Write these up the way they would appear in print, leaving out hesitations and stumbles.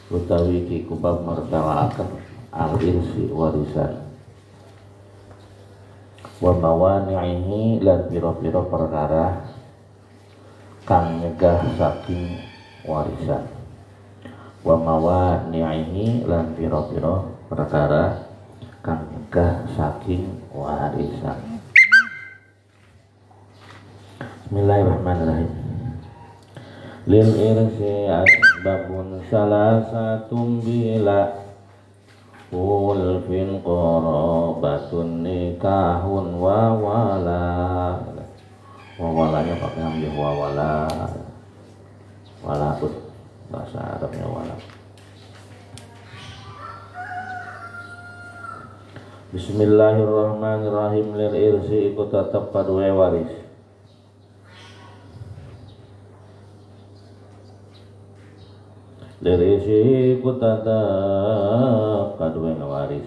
utawi ki kubab mertalaaken al-irsi warisan wa mawani'ihi lan pira-pira perkara kang nyegah saking warisan wa mawani'ihi lan pira-pira perkara kang nyegah saking warisan. Bismillahirrahmanirrahim. Lil irsi asbabun salasatum bila ulfin qarabatun nikahun wa wala. Wa walanya pakai hamzah wa wala. Wala itu bahasa Arabnya wala. Bismillahirrahmanirrahim. Lil irsi iku tetep paduwe waris. Lil irsi iku tetep paduwe waris.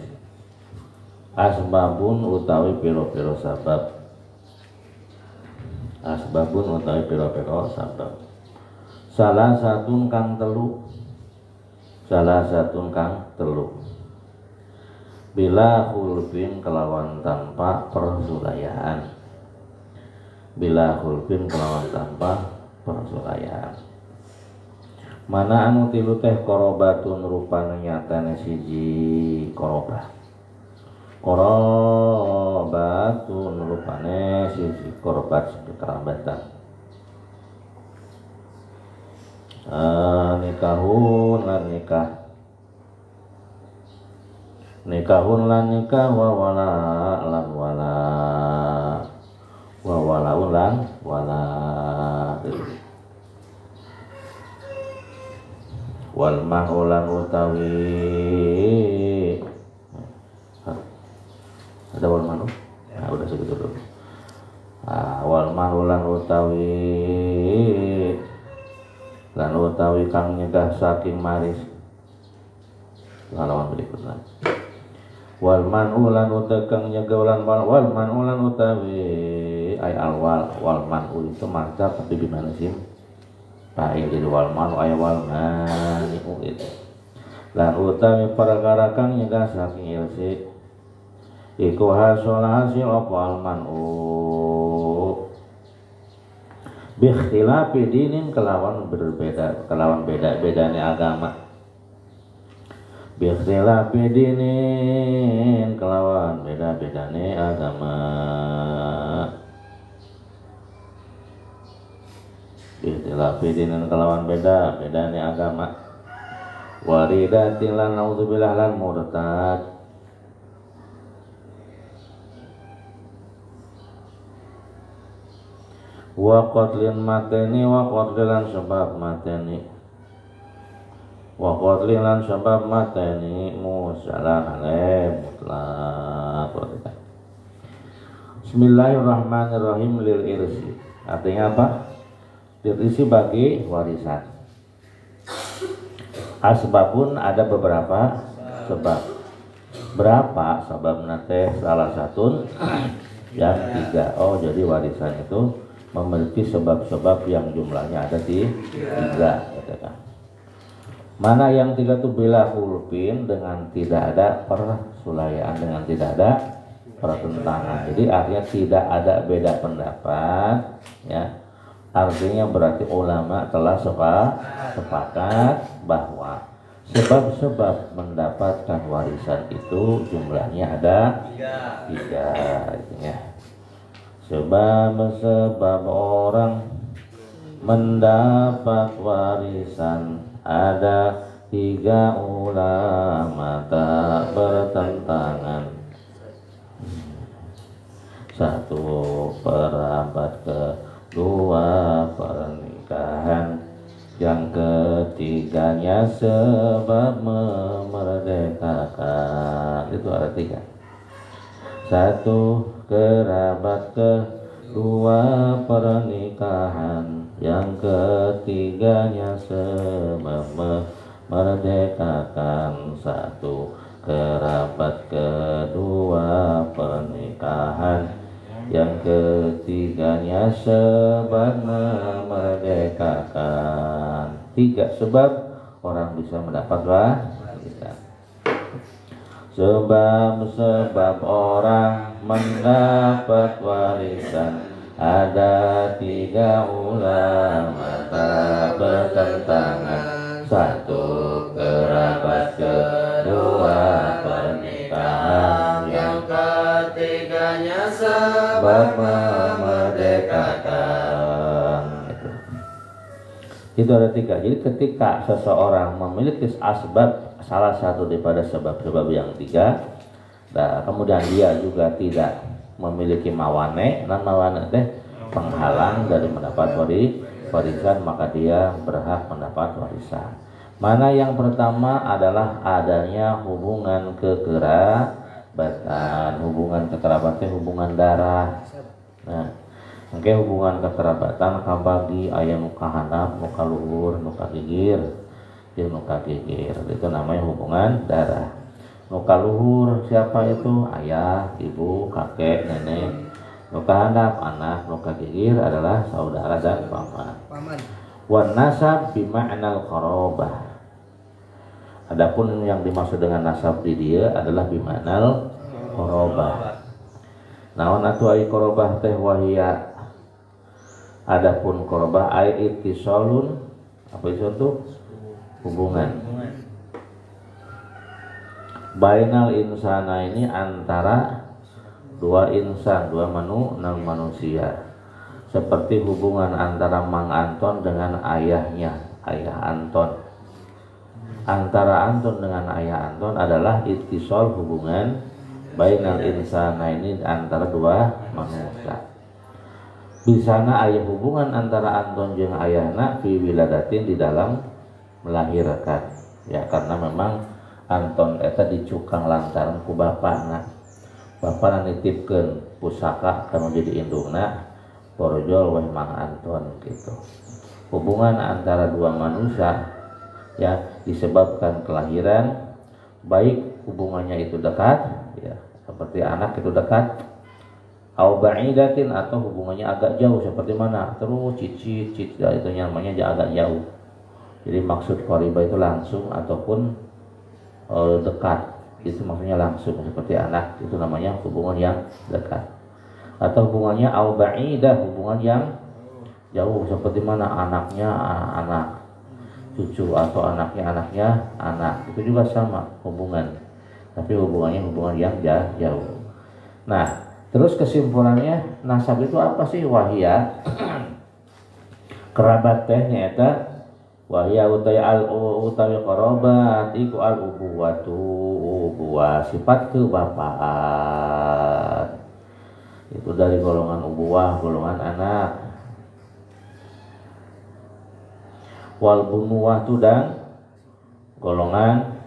Asbabun utawi pira-pira sabab. Asbabun utawi pira-pira sabab. Salah satun kang telu. Salah satun kang telu. Bila hulbin kelawan tanpa persulayaan. Bila hulbin kelawan tanpa persulayaan. Mana anu tilu teh korobatun rupane nyatane siji korobah. Korobatun rupane siji korobat kekerabatan. Nikahun lan nikah. Nikahun lan nikah wa wala lan wala. Wa walaun lan wala. Wal mahulan utawi ada wal manu? Nah, udah segitu dulu. Wal mahulan utawi lan utawi kang nyegah saking maris. Lawan berikutnya. Wal manulan utawi kang nyegah wal manulan utawi ay alwal wal manu itu mazhar tapi gimana sih? Fa'il jadi wal manu ay wal mani'u itu. Lan utawi perkara kang nyegah saking ilsi iku hasil apa al manu bi ikhtilafi dinin kelawan berbeda kelawan beda-bedane agama. Bi ikhtilafi dinin kelawan beda-bedane agama. Ikhtilafi dinin kelawan beda-bedane agama. Waridatin lan naudzubillah lan murtad. Wa qatlin mateni wa qatlan sebab mateni. Wa qatlin lan sebab mateni musalan alaih mutlaq. Bismillahirrahmanirrahim. Lil irsi artinya apa? Dirisi bagi warisan. Asbabun ada beberapa sebab. Berapa sebab nate? Salah satu yang 3. Oh jadi warisan itu memiliki sebab-sebab yang jumlahnya ada di 3. Katakan. Mana yang 3 itu bila hulpin dengan tidak ada persulayaan, dengan tidak ada pertentangan. Jadi artinya tidak ada beda pendapat, ya. Artinya berarti ulama telah sepakat bahwa sebab-sebab mendapatkan warisan itu jumlahnya ada 3 artinya. Sebab-sebab orang mendapat warisan ada 3 ulama tak bertentangan. 1 perabat kedua pernikahan, yang ketiganya sebab memerdekakan. Itu ada 3. 1 kerabat, kedua pernikahan, yang ketiganya sebab memerdekakan. 1 kerabat, kedua pernikahan, yang ketiganya sebab memerdekakan. 3 sebab orang bisa mendapat warisan. Sebab-sebab orang mendapat warisan ada 3 ulama tak bertentangan. 1 kerabat, kedua pernikahan, yang ketiganya sebab memerdekakan. Itu ada 3. Jadi ketika seseorang memiliki asbab, salah satu daripada sebab-sebab yang 3, nah, kemudian dia juga tidak memiliki mawane, dan mawane teh penghalang dari mendapat warisan, maka dia berhak mendapat warisan. Mana yang pertama adalah adanya hubungan kekerabatan. Hubungan kekerabatan, hubungan darah. Nah, oke, hubungan kekerabatan kabagi aya nu kahandap, nu kaluhur, nu kagigir, jeung nu kagigir. Itu namanya hubungan darah. Nu kaluhur siapa itu? Ayah, ibu, kakek, nenek. Nu kahandap anak, nu kagigir adalah saudara dan paman. Wan nasab bima'nal qarabah. Adapun yang dimaksud dengan nasab di dia adalah bima'nal qarabah. Naon atuh ai qarabah teh wahia. Adapun qarabah ai ittisalun, apa itu? Hubungan. Bainal insana ini antara 2 insan, 2 manusia. Seperti hubungan antara Mang Anton dengan ayahnya, Ayah Anton. Antara Anton dengan Ayah Anton adalah ittisal, hubungan bainal insana ini antara 2 manusia. Bisana ayah hubungan antara Anton jeung ayahna fi wiladatin, di dalam melahirkan. Ya, karena memang Anton eta dicukang lantaran ku bapana. Bapana nitipkeun pusaka kana jadi indungna, borojol weh Mang Anton gitu. Hubungan antara 2 manusia ya disebabkan kelahiran, baik hubungannya itu dekat ya, seperti anak itu dekat, au ba'idatin, atau hubungannya agak jauh, seperti mana? Terus cicit itu namanya agak jauh. Jadi maksud qariba itu langsung ataupun dekat, itu maksudnya langsung, seperti anak, itu namanya hubungan yang dekat. Atau hubungannya au ba'idah, hubungan yang jauh, seperti mana? Anaknya anak cucu, atau anaknya anak, itu juga sama hubungan, tapi hubungannya hubungan yang jauh. Nah, terus kesimpulannya nasab itu apa sih? Wahia kerabat teh nyaeta wahia utawi qarabat iku al ubuwatu, ubuwah sifat kebapaan. Itu dari golongan ubuwah, golongan anak. Wal bunuwah itu dan golongan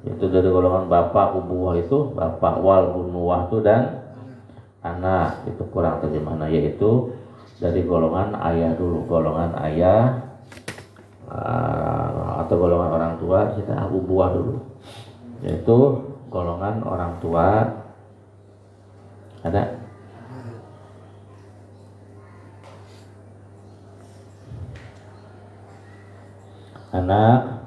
itu dari golongan bapak, ubuwah itu bapak, wal bunuwah itu dan anak, itu kurang terjemahnya, yaitu dari golongan ayah dulu, golongan ayah atau golongan orang tua, kita ubuwah dulu, yaitu golongan orang tua. Ada anak,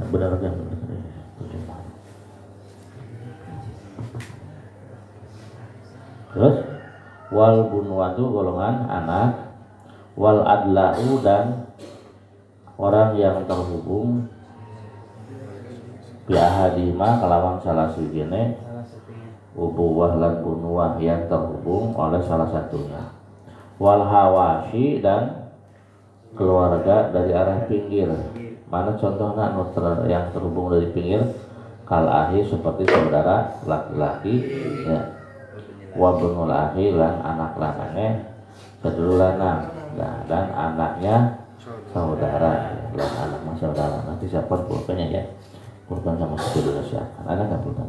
benar kan? Terus wal bunwatu golongan anak, wal adlau dan orang yang terhubung biahadima kelawan salah sujine, ubuwah lan bunuwah yang terhubung oleh salah satunya. Wal hawashi dan keluarga dari arah pinggir. Mana contohnya yang terhubung dari pinggir? Kal ahi, seperti saudara laki-laki ya. Wa bunul ahi lan anak lanangnya sedulur lanang, dan anaknya saudara ya. Lan anak saudara. Nanti siapa pulpennya ya? Pulpen sama sedulur siapa? Ada nggak pulpen?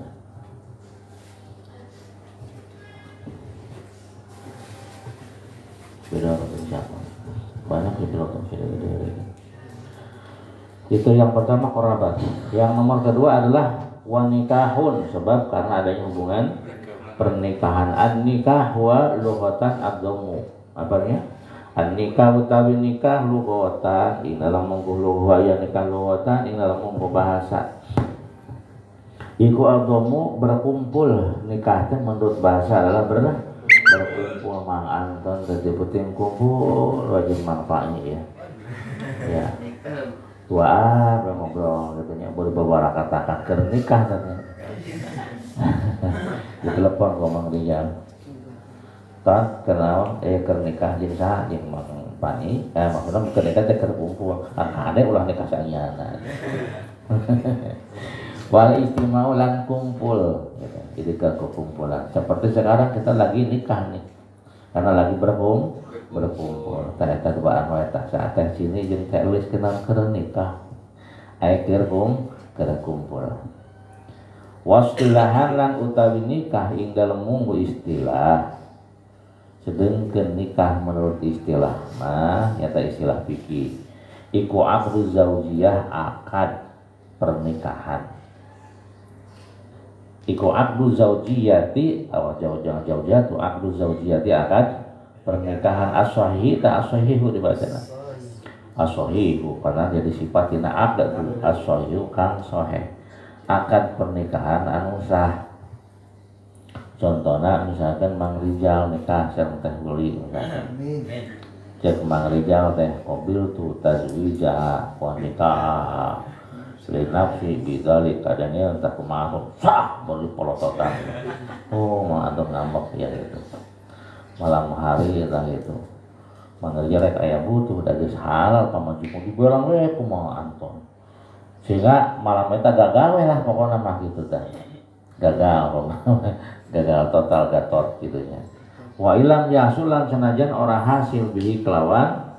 Beda orang siapa? Banyak di belakang video. Itu yang pertama kerabat. Yang nomor kedua adalah wanikahun, sebab karena adanya hubungan pernikahan. An-nikah wa lughatan agdamu. Apanya? An-nikah utawi nikah lughatan ing dalam mungguh lugha ya nikah lughatan ing dalam mungguh bahasa. Iku agdamu berkumpul, nikah teh menurut bahasa adalah berkumpul. Mang Anton jadi penting kumpul wajib manfaatnya ya. Ya. Tua ngobrol katanya boleh bawa kata-kata kernikah katanya. Di telepon gua Mang Rijal. Tan kenal kernikah jeung saha jeung Mang Pani. Maksudna kernikah teh keur kumpul. Ade ulah nikah saenyana. Wal istimau lan kumpul gitu. Jadi kekumpulan. Seperti sekarang kita lagi nikah nih. Karena lagi berkumpul. Eta dubaan wae tah saat teh sini jeung teh Luis kenal keur nikah. Aya keur kumpul. Wastilahan lan utawi nikah ing dalem munggu istilah. Sedengkeun nikah menurut istilah mah nyata istilah fikih. Iku aqdu zaujiyah akad pernikahan. Iku aqdu zaujiyati jauh-jauh aqdu zaujiyati akad pernikahan as-sahih ta as-sahihu dibacana as-sahihu karena jadi sifatina akad as-sahihu kang sahih akad pernikahan anu sah. Contohna misalkan Mang Rijal nikah sareng teh Guli misalkan cek Mang Rijal teh qabil tu tazwija wa nikah linafsi bidzalik kadangnya entah kumaha sah beli polototan. Oh Mang Anton ngambek ya itu malam hari lah itu mangerja rek aya butuh da geus halal pamajumu dibeurang we kumaha Anton sehingga malam eta gagal we lah pokona mah gitu tah gagal total gatot gitunya. Wa ilam yasulan senajan ora hasil bihi kelawan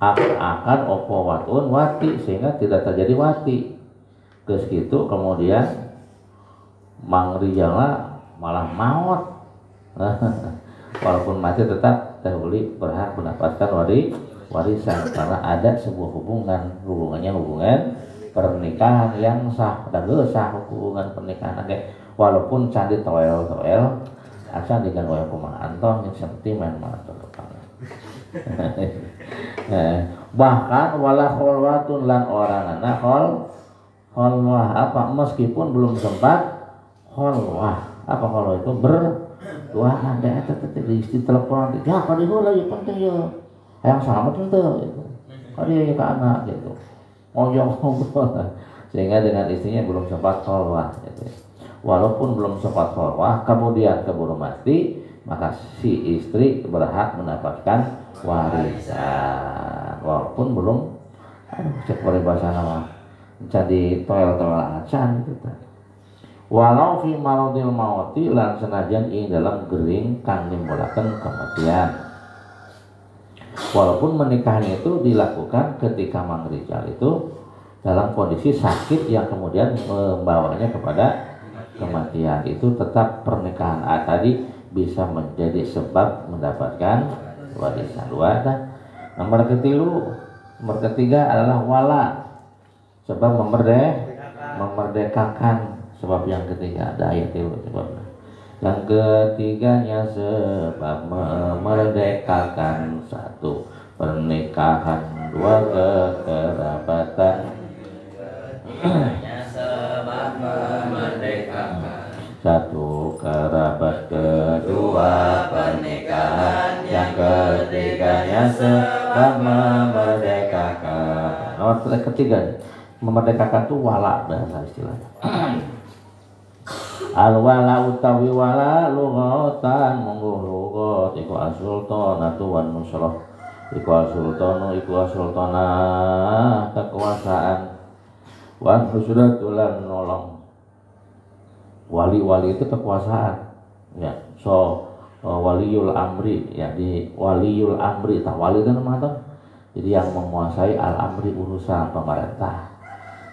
akad opo watun wati sehingga tidak terjadi wati geus kitu kemudian Mang Rijal malah maut. Walaupun mati tetap teh Uli berhak mendapatkan warisan karena ada sebuah hubungannya hubungan pernikahan yang sah dan sah hubungan pernikahan walaupun candi toel asal dengan wayang kumang Anton yang sentimen matur bahkan wala kholwatun lan orang anak kholwah apa meskipun belum sempat kholwah apa kalau itu berduaan deh di telepon ya kalau itu lagi penting ya yang sama itu kalau dia ke anak gitu ngobrol sehingga dengan istrinya belum sempat kholwah gitu. Walaupun belum sempat kholwah kemudian keburu mati maka si istri berhak mendapatkan warisan walaupun belum cek bahasa nama jadi toel acan gitu. Walau fi maradil mauti lan senajan ing dalam gering kang nimbulaken kematian. Walaupun menikahan itu dilakukan ketika Mang Rijal itu dalam kondisi sakit yang kemudian membawanya kepada kematian, itu tetap pernikahan tadi bisa menjadi sebab mendapatkan warisan. Nomor ketiga adalah wala, sebab memerdekakan. Sebab yang ketiga ada ayat itu sebabnya. Yang ketiganya sebab memerdekakan, satu pernikahan, dua kekerabatan. Sebab memerdekakan, satu kerabat, kedua pernikahan, yang ketiganya sebab memerdekakan. Nomor ketiga memerdekakan itu wala bahasa istilahnya. Al-wala utawi wala lughatan monggo lughat iku as-sultanatu wan nusrah iku as-sultanu iku as-sultanah kekuasaan wan nusratu lan nolong. Wali-wali itu kekuasaan ya. So waliyul amri ya, di waliyul amri tah wali itu namanya jadi yang menguasai al-amri urusan pemerintah.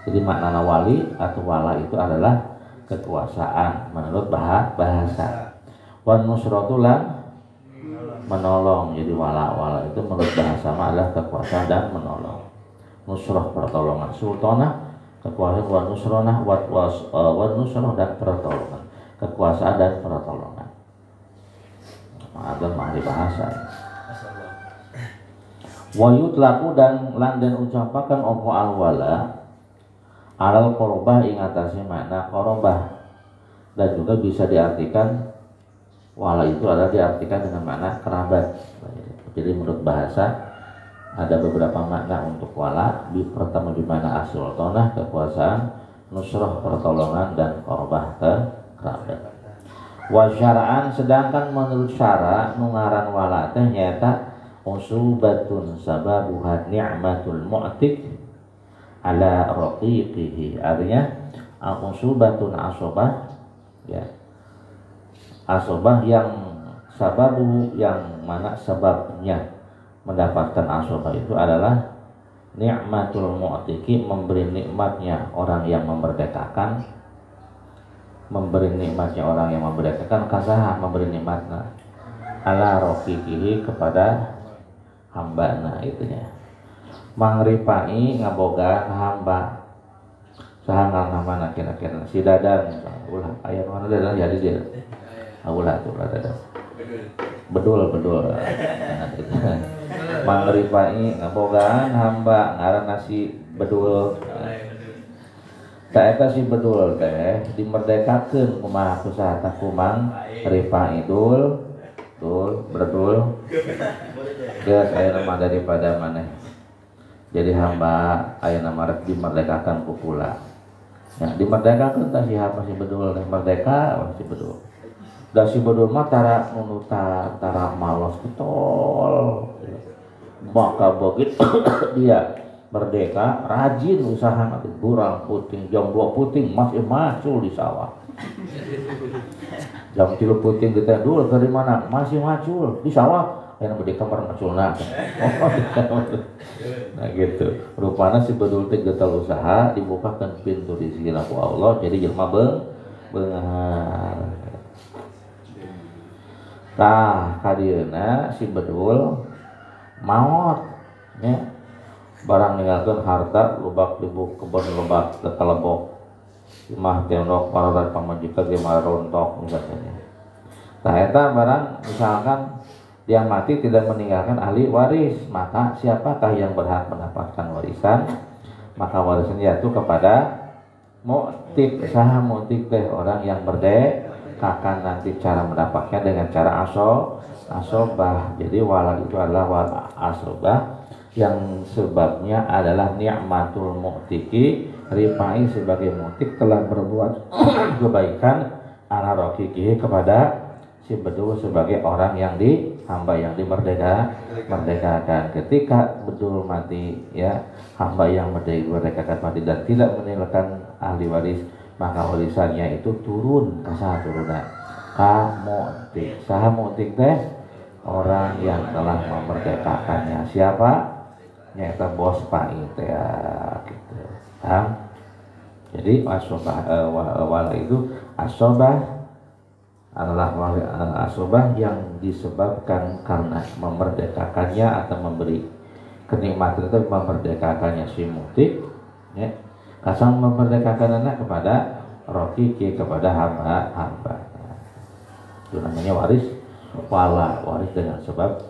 Jadi makna wali atau wala itu adalah kekuasaan menurut bahasa. Wan nusratulan menolong. Jadi wala itu menurut bahasa adalah kekuasaan dan menolong. Nusrah pertolongan, sultanah kekuasaan, wan nusronah wan nusrah dan pertolongan. kekuasaan dan pertolongan. Ada mahli bahasa. Wa yutlaku dan ucapakan opo alwala alal korobah ing atase makna korobah, dan juga bisa diartikan wala itu adalah diartikan dengan makna kerabat. Jadi menurut bahasa ada beberapa makna untuk wala. Pertama di mana as-sultanah kekuasaan, nusrah pertolongan, dan korobah kerabat. Wa syara'an sedangkan menurut syara nungaran wala teh nyata usubatun sababuha ni'matul mu'tik ala raqiqihi. Artinya usubatun asobah, ya, asobah yang sababu, yang mana sebabnya mendapatkan asobah itu adalah ni'matul mu'tiki, memberi nikmatnya orang yang memerdekakan, memberi nikmatnya orang yang memerdekakan, kasaha memberi nikmatnya ala raqiqihi kepada hambana itunya. Mangripai ngaboga hamba sahangan mana kira-kira si dadan ulah aya mana dadan jadi dia ulah tuh dadan bedul mangripai ngabogaan hamba ngaranna si bedul. Eta si bedul teh dimerdekakeun kumaha kusaha kumang ripai dul berdul geus aya nama daripada maneh. Jadi hamba aya nama rek dimerdekakan ku kula. Ya, dimerdekakeun tah si hamba si bedul teh merdeka si bedul. Da si bedul mah tara nunutan, tara malos kitol. Maka begitu dia merdeka, rajin usaha nanti burang puting, jam 2 puting masih macul di sawah. Jam 3 puting kita dulu dari mana masih macul di sawah. Yang di kamar maculna. Nah gitu. Rupanya si bedul teh getal usaha dibukakan pintu di sisi ku Allah jadi jelema beunghar. Tah kadieuna si bedul maot nya barang ninggalkeun harta lobak di kebon lobak tekalebok imah tendok para pamajikan ge marontok misalnya. Tah eta barang misalkan dia mati tidak meninggalkan ahli waris, maka siapakah yang berhak mendapatkan warisan? Maka warisan jatuh kepada mu'tik. Saha mu'tik teh orang yang merdekakan, nanti cara mendapatkan dengan cara asobah. Jadi wala itu adalah wala asobah yang sebabnya adalah ni'matul mu'tiki. Rifai sebagai mu'tik telah berbuat kebaikan ala raqiqihi kepada si bedul sebagai orang yang hamba yang dimerdekakan. Ketika bedul mati, ya, hamba yang merdekakan mati dan tidak meninggalkan ahli waris, maka warisannya itu turun ke saha turuna ka mu'tik. Saha mu'tik teh orang yang telah memerdekakannya. Siapa? Nyata bos pai teh gitu. Paham? Jadi asobah wala itu asobah adalah asobah yang disebabkan karena memerdekakannya atau memberi kenikmatan itu memerdekakannya si mu'tik, ya. Kasang memerdekakan anak kepada raqiqi, kepada hamba. Itu namanya waris waris dengan sebab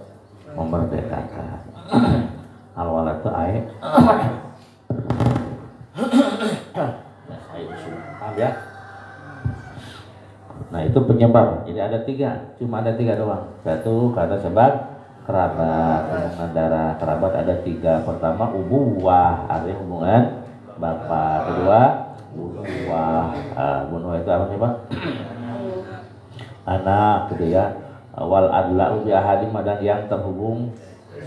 memerdekakan. Al-wala itu ayat. Ya. Nah itu penyebab. Jadi ada 3, cuma ada 3 doang. Satu karena sebab kerabat, hubungan darah kerabat ada 3. Pertama ubuwah, artinya hubungan bapak. Kedua ubuwah, bunuh itu apa sih Pak? Anak. Kedua wal adla bi ahadim, dan yang terhubung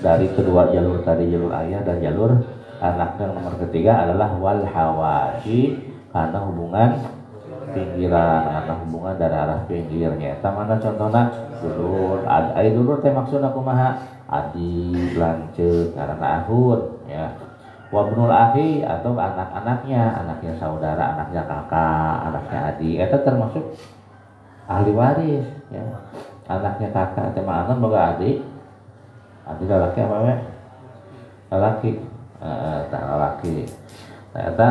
dari kedua jalur tadi, jalur ayah dan jalur anak. Dan nomor ketiga adalah wal hawashi, karena hubungan pinggiran, karena hubungan dari arah pinggirnya. Mana contohnya dulur, ai dulur teh maksudna kumaha? Adik, lanceuk, karena ahun, ya. Wabnul akhi atau anak-anaknya, anaknya saudara, anaknya kakak, anaknya adik, itu termasuk ahli waris, ya. Anaknya kakak teh mah anak boga adik. Adik laki apa we? Laki. Laki. Eta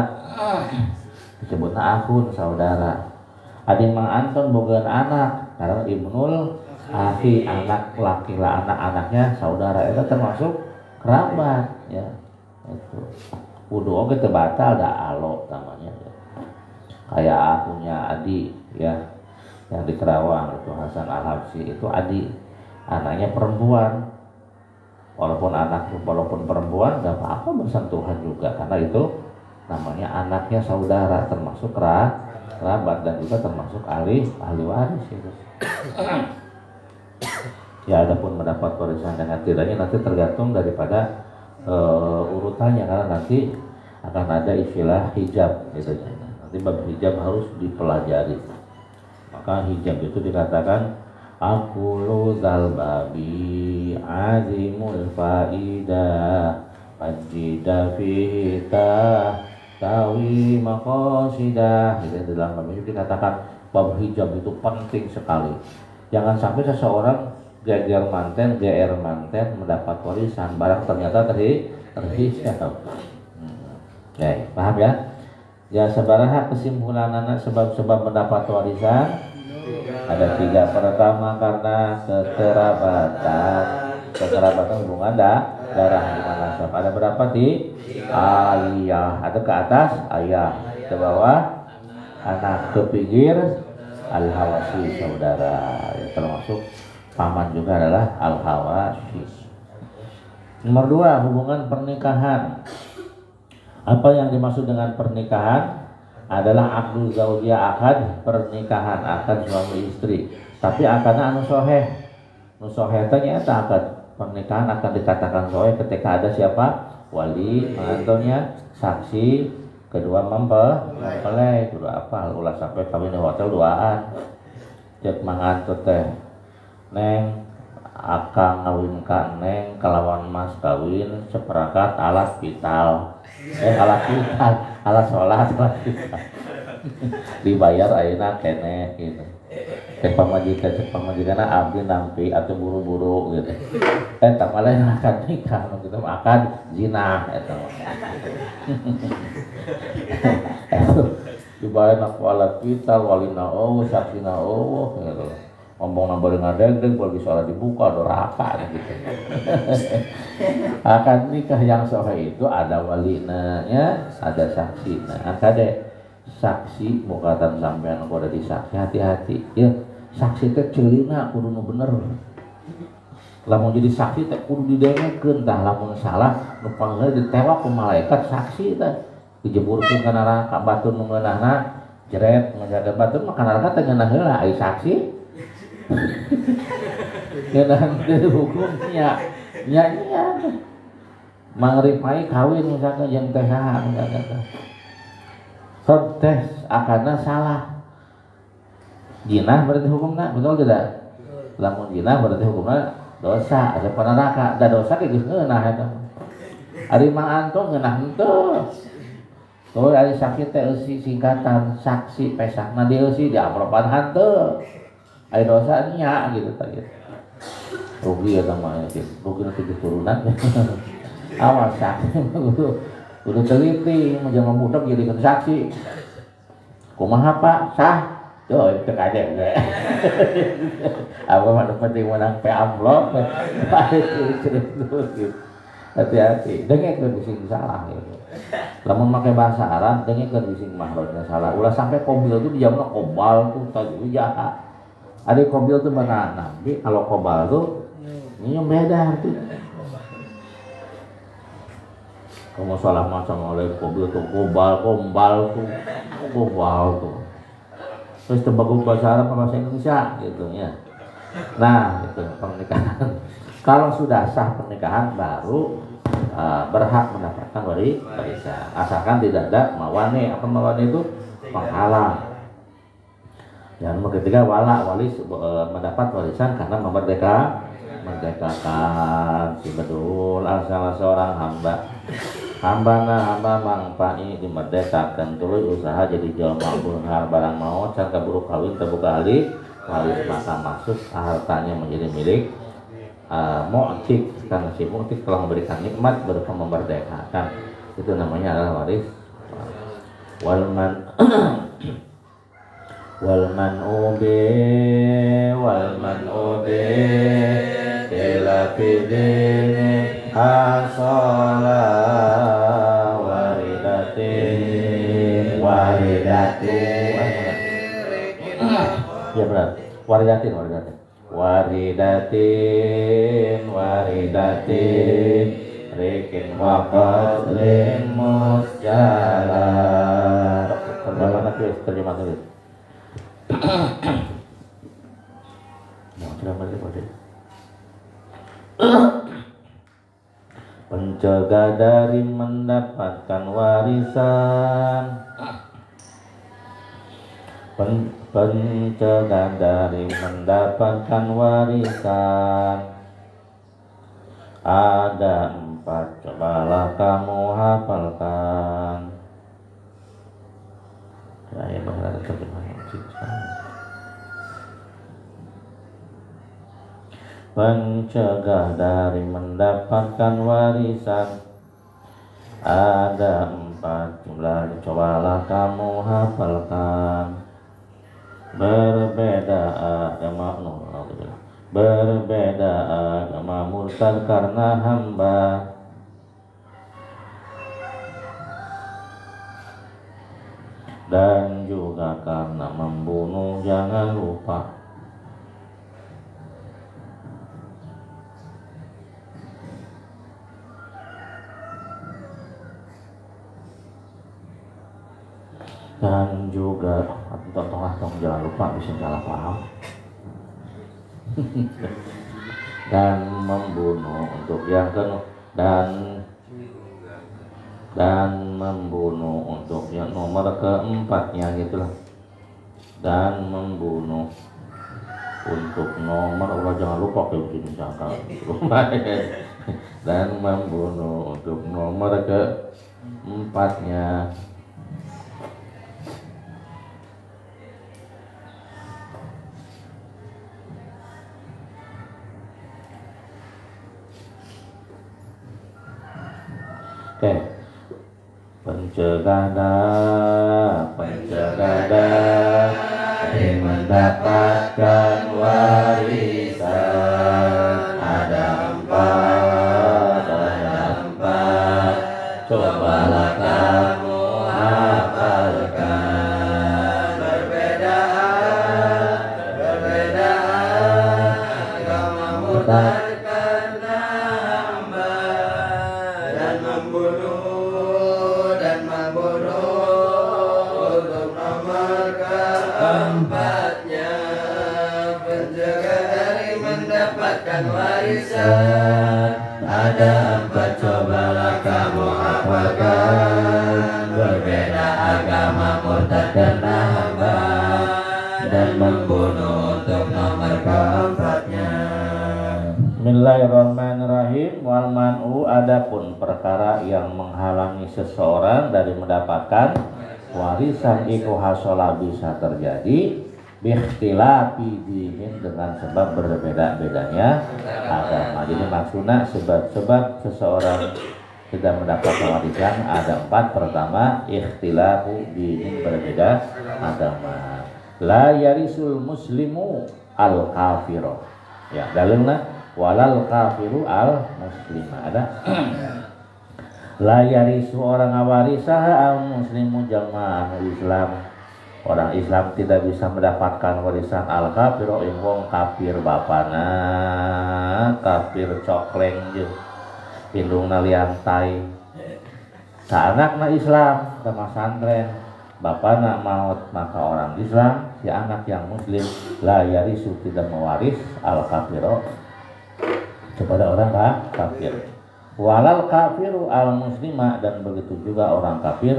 disebutna ahun, saudara. Adi Mang Anton bogaan anak karena ibnul akhi, anak laki lah, anak-anaknya saudara itu termasuk kerabat ya. Itu kudu oge teu batal da alo namanya ya. Kayak akunya Adi ya yang di Kerawang itu Hasan Al-Habsyi itu Adi, anaknya perempuan. Walaupun perempuan gak apa-apa bersentuhan juga karena itu namanya anaknya saudara, termasuk kerabat dan juga termasuk ahli waris itu. Ya adapun mendapat warisan dengan tidaknya nanti tergantung daripada urutannya, karena nanti akan ada istilah hijab gitu. Nanti bab hijab harus dipelajari. Maka hijab itu dikatakan aqulu zal babi azimul faidah fajida fihi tawi maqasidah. Jadi dalam bab itu dikatakan bab hijab itu penting sekali. Jangan sampai seseorang GR manten mendapat warisan barang ternyata terhijab. Ya, paham ya? Ya, sabaraha kesimpulan anak sebab-sebab mendapat warisan? Ada 3. Pertama karena kekerabatan hubungan darah hubungan nasab. Ada berapa di? Ayah. Ada ke atas ayah, ke bawah anak, ke pinggir al-hawasi saudara. Ya, termasuk paman juga adalah al-hawasi. Nomor 2, hubungan pernikahan. Apa yang dimaksud dengan pernikahan? Adalah akdu zaujiyah, akad pernikahan, akad suami istri. Tapi akadnya anu soheh. Nu soheh ternyata akad pernikahan akan dikatakan soheh ketika ada siapa? Wali, mengantonnya, saksi, kedua mempelai, kedua apa? Ulah sampai kawin di hotel duaan. Cek mangantot teh. Neng akang ngawin ka neng kalawan mas kawin seperangkat alat vital. Alat sholat dibayar ayeuna keneh gitu. Cek pamajikan abdi nampi atau buru-buru gitu. Tak malah yang akan nikah gitu akan zina eta. Dibayar nak alat vital walina saksina gitu. Ngomong nambah ngadeg bagi sholat dibuka doraka gitu. Akan nikah yang sahih itu ada walinanya, ada saksinya. Akade saksi mukatan sampean kudu disaksi, hati-hati ya. Saksi teh ceulina kudu nu bener. Lamun jadi saksi teh kudu didengekeun, tah lamun salah nu panggil ditewak ku malaikat saksi teh dijeburkeun ka neraka, batur nu ngeunahna jeret ngajaga batur mah ka neraka teh ngeunah heula ai saksi. Kenan hukumnya nya mangrifai kawin misalkan yang teh misalkan tes akarna salah jinah berarti hukumna betul tidak? Lamun jinah berarti hukumna dosa asa neraka da dosa ge geus ngeunah eta ari Mang Anton ngeunah henteu tuh ari saksi teh eusi singkatan saksi pesakna di eusi di apropan henteu ada dosanya gitu tadi. Rugi ya namanya sih. Rugi nanti keturunan. Awas saksi udah teliti menjadi budak jadi saksi. Kumaha Pak? Sah. Yo itu aja enggak. Apa mana penting menang pe amplop. Hati-hati. Dengekeun bising salah gitu. Lamun make bahasa Arab dengekeun bising mahrojna salah. Ulah sampai kobil itu dijamna kobal tuh tadi jahat. Ada kobil tuh mana nabi, kalau kobal tuh ini beda artinya. Kamu salah macam oleh kobil tuh kombal tuh. Terus terbagus bahasa Arab bahasa Indonesia gitu ya. Nah itu pernikahan. Kalau sudah sah pernikahan baru berhak mendapatkan warisan. Asalkan tidak ada mawani. Apa mawani itu? Penghalang. Yang ketiga wali mendapat warisan karena merdekakan si bedul salah seorang hamba mangpai dimerdekakan tuluy usaha jadi jalma beunghar barang maot can kaburu kawin terbuka ahli waris maka masuk hartanya menjadi milik mu'tik karena si mu'tik telah memberikan nikmat berupa memerdekakan, itu namanya adalah waris. Walman wal man'ubi ila bidini hasola waridatin ya benar waridatin rikin waqadrin musjalar. Terjemah tulis pencegah dari mendapatkan warisan, pencegah dari mendapatkan warisan ada 4, cobalah kamu hafalkan. Saya berharap terjemahnya pencegah dari mendapatkan warisan ada 4 jumlah, cobalah kamu hafalkan. Berbeda agama murtad karena hamba, dan juga karena membunuh, jangan lupa. Dan juga jangan lupa, bisa salah paham. Dan membunuh untuk yang dan membunuh untuk yang nomor keempatnya gitulah. Dan membunuh untuk nomor, Allah jangan lupa kayak begini jangka. Dan membunuh untuk nomor keempatnya. Oke, pencegah dari mendapatkan warisan ada 4, cobalah kamu hafalkan. Berbeda agama murtad warisan ada 4, cobalah kamu hafalkan. Berbeda agama murtad karena hamba, dan membunuh untuk nomor keempatnya. Bismillahirrahmanirrahim. Wal man'u, adapun perkara yang menghalangi seseorang dari mendapatkan warisan iku hasola bisa terjadi bikhtilafi dinin, dengan sebab berbeda-bedanya agama. Jadi maksudnya sebab-sebab seseorang tidak mendapatkan warisan ada 4. Pertama, ikhtilafu dinin, berbeda agama. La yarisul muslimu al kafiro. Ya, dalilnya walal kafiru al muslima. Ada la yarisu orang awarisah al muslimu jamaah Islam. Orang Islam tidak bisa mendapatkan warisan al kafir wong kafir bapana, kafir cokleng jeung hidungna liantai. Saanakna Islam sama santren, bapana maut, maka orang Islam si anak yang muslim la yarisu tidak mewaris al kafiro kepada orang kafir. Walal kafiru al muslimah, dan begitu juga orang kafir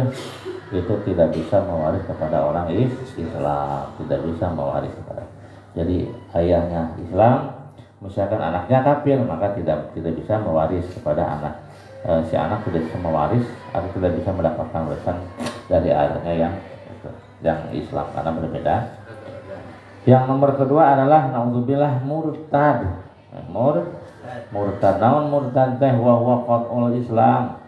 itu tidak bisa mewaris kepada orang Islam, tidak bisa mewaris kepada. Jadi ayahnya Islam, misalkan anaknya kafir, maka tidak bisa mewaris kepada anak. Si anak tidak bisa mewaris atau tidak bisa mendapatkan warisan dari ayahnya yang Islam, karena berbeda. Yang nomor kedua adalah naudzubillah murtad. Murtad naon murtad teh wa huwa qat'ul Islam.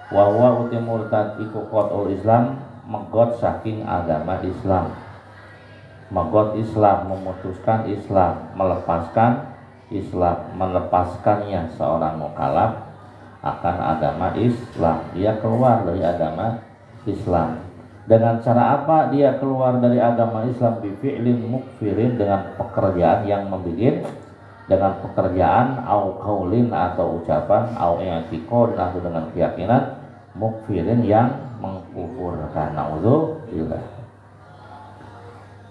Wa huwa uti murtad iku qat'ul Islam, megot saking agama Islam. Magot Islam, memutuskan Islam, melepaskan Islam, melepaskannya seorang mukallaf akan agama Islam. Dia keluar dari agama Islam. Dengan cara apa dia keluar dari agama Islam? Bifi'lin mukfirin, dengan pekerjaan yang membikin, dengan pekerjaan au qaulin atau ucapan, au i'tiqad atau dengan keyakinan, mukfirin yang mengkufurkan. Nauzubillah.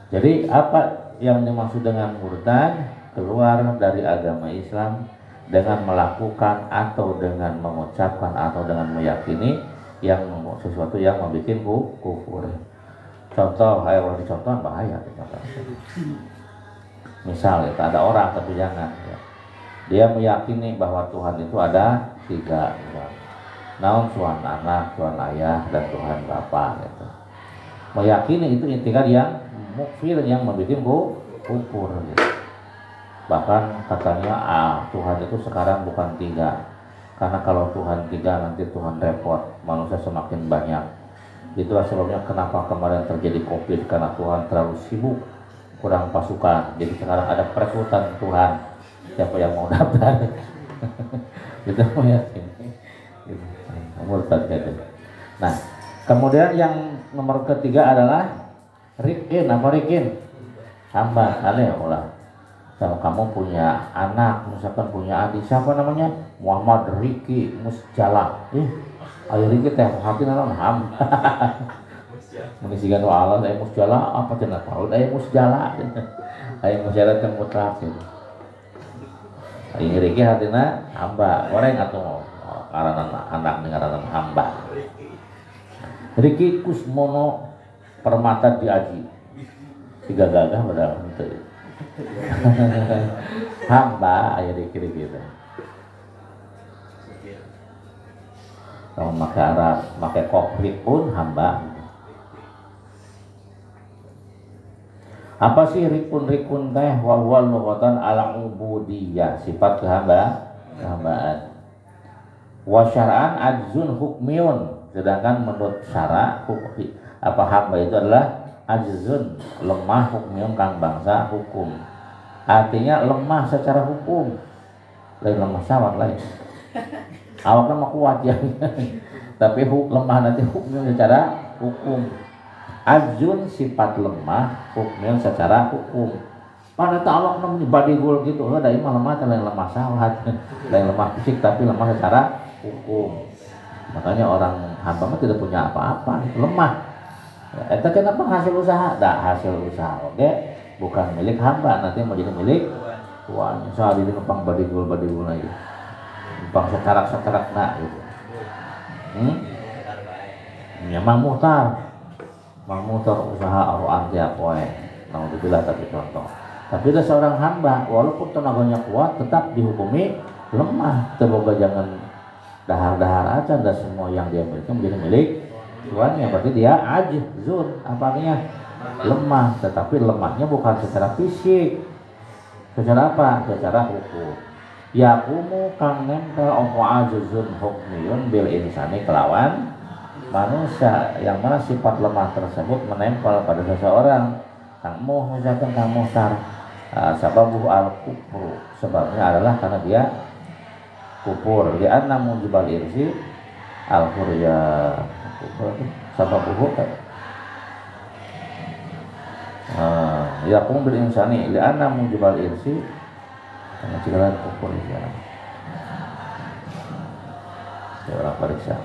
Jadi apa yang dimaksud dengan murtad? Keluar dari agama Islam dengan melakukan atau dengan mengucapkan atau dengan meyakini yang sesuatu yang membuat kufur. Contoh, kalau dicontoh bahaya. Misal itu ada orang, tapi jangan ya. Dia meyakini bahwa Tuhan itu ada 3, naon Tuhan anak, Tuhan ayah, dan Tuhan Bapa gitu. Meyakini itu intikan yang mukfir, yang membuat kufur gitu. Bahkan katanya Tuhan itu sekarang bukan 3, karena kalau Tuhan 3 nanti Tuhan repot, manusia semakin banyak. Itulah sebabnya kenapa kemarin terjadi COVID, karena Tuhan terlalu sibuk, kurang pasukan. Jadi sekarang ada perekrutan Tuhan, siapa yang mau daftar. Itu meyakini murtad gitu. Nah, kemudian yang nomor ketiga adalah rikin. Apa rikin? Hamba. Aneh ulah. Kalau kamu punya anak, misalkan punya adik, siapa namanya? Muhammad Riki Musjala. Ayo Riki teh hati naon ham. Menisikan Allah saya Musjala apa cenah tahu aya Musjala. Aya Musjala teh mutlak gitu. Ayo Riki hatina hamba, goreng atuh karana anak ngaranna hamba. Riki Kusmono Permata Diaji. Tiga gagah padahal henteu. Hamba aya di kiri kita. Kalau pakai Arab, pakai kokrik pun hamba. Apa sih rikun teh? Wa huwa lughatan ala ubudiyah, sifat kehambaan. Wa syar'an ajzun hukmiyun, sedangkan menurut syara apa hamba itu adalah ajzun, lemah, hukmiyun kang bangsa hukum. Artinya lemah secara hukum. Lain lemah sawat lain. Awakna mah kuat ya. Tapi lemah nanti hukumnya secara hukum. Ajzun sifat lemah, hukmiyun secara hukum. Pada ta'alak namanya badigul gitu. Ada imah lemah, lain lemah sawat. Lain lemah fisik tapi lemah secara hukum. Makanya orang hamba mah tidak punya apa-apa, lemah. Itu kenapa hasil usaha? Hasil usaha oke, bukan milik hamba, nanti mau jadi milik Tuhan. Soal ini numpang badigul lagi, numpang sekarak nak gitu. Ya Mang Muhtar usaha aruan tiap poe. Alhamdulillah tapi contoh. Tapi ada seorang hamba, walaupun tenaganya kuat, tetap dihukumi lemah. Terboga jangan dahar-dahar aja, dan semua yang dia miliki menjadi milik Tuhan, yang berarti dia ajzun, apanya lemah, tetapi lemahnya bukan secara fisik. Secara apa? Secara hukum. Yakumu kang nempel opo ajzun hukmiyun bil insani kelawan manusia, yang mana sifat lemah tersebut menempel pada seseorang. Kamu misalkan kamu sababu al kufru, sebabnya adalah karena dia kufur. Dia anna mujibal irsi al furya sababuhu yakum bil insani li'anna mujibal irsi, karena segala kufur ya. Orang periksa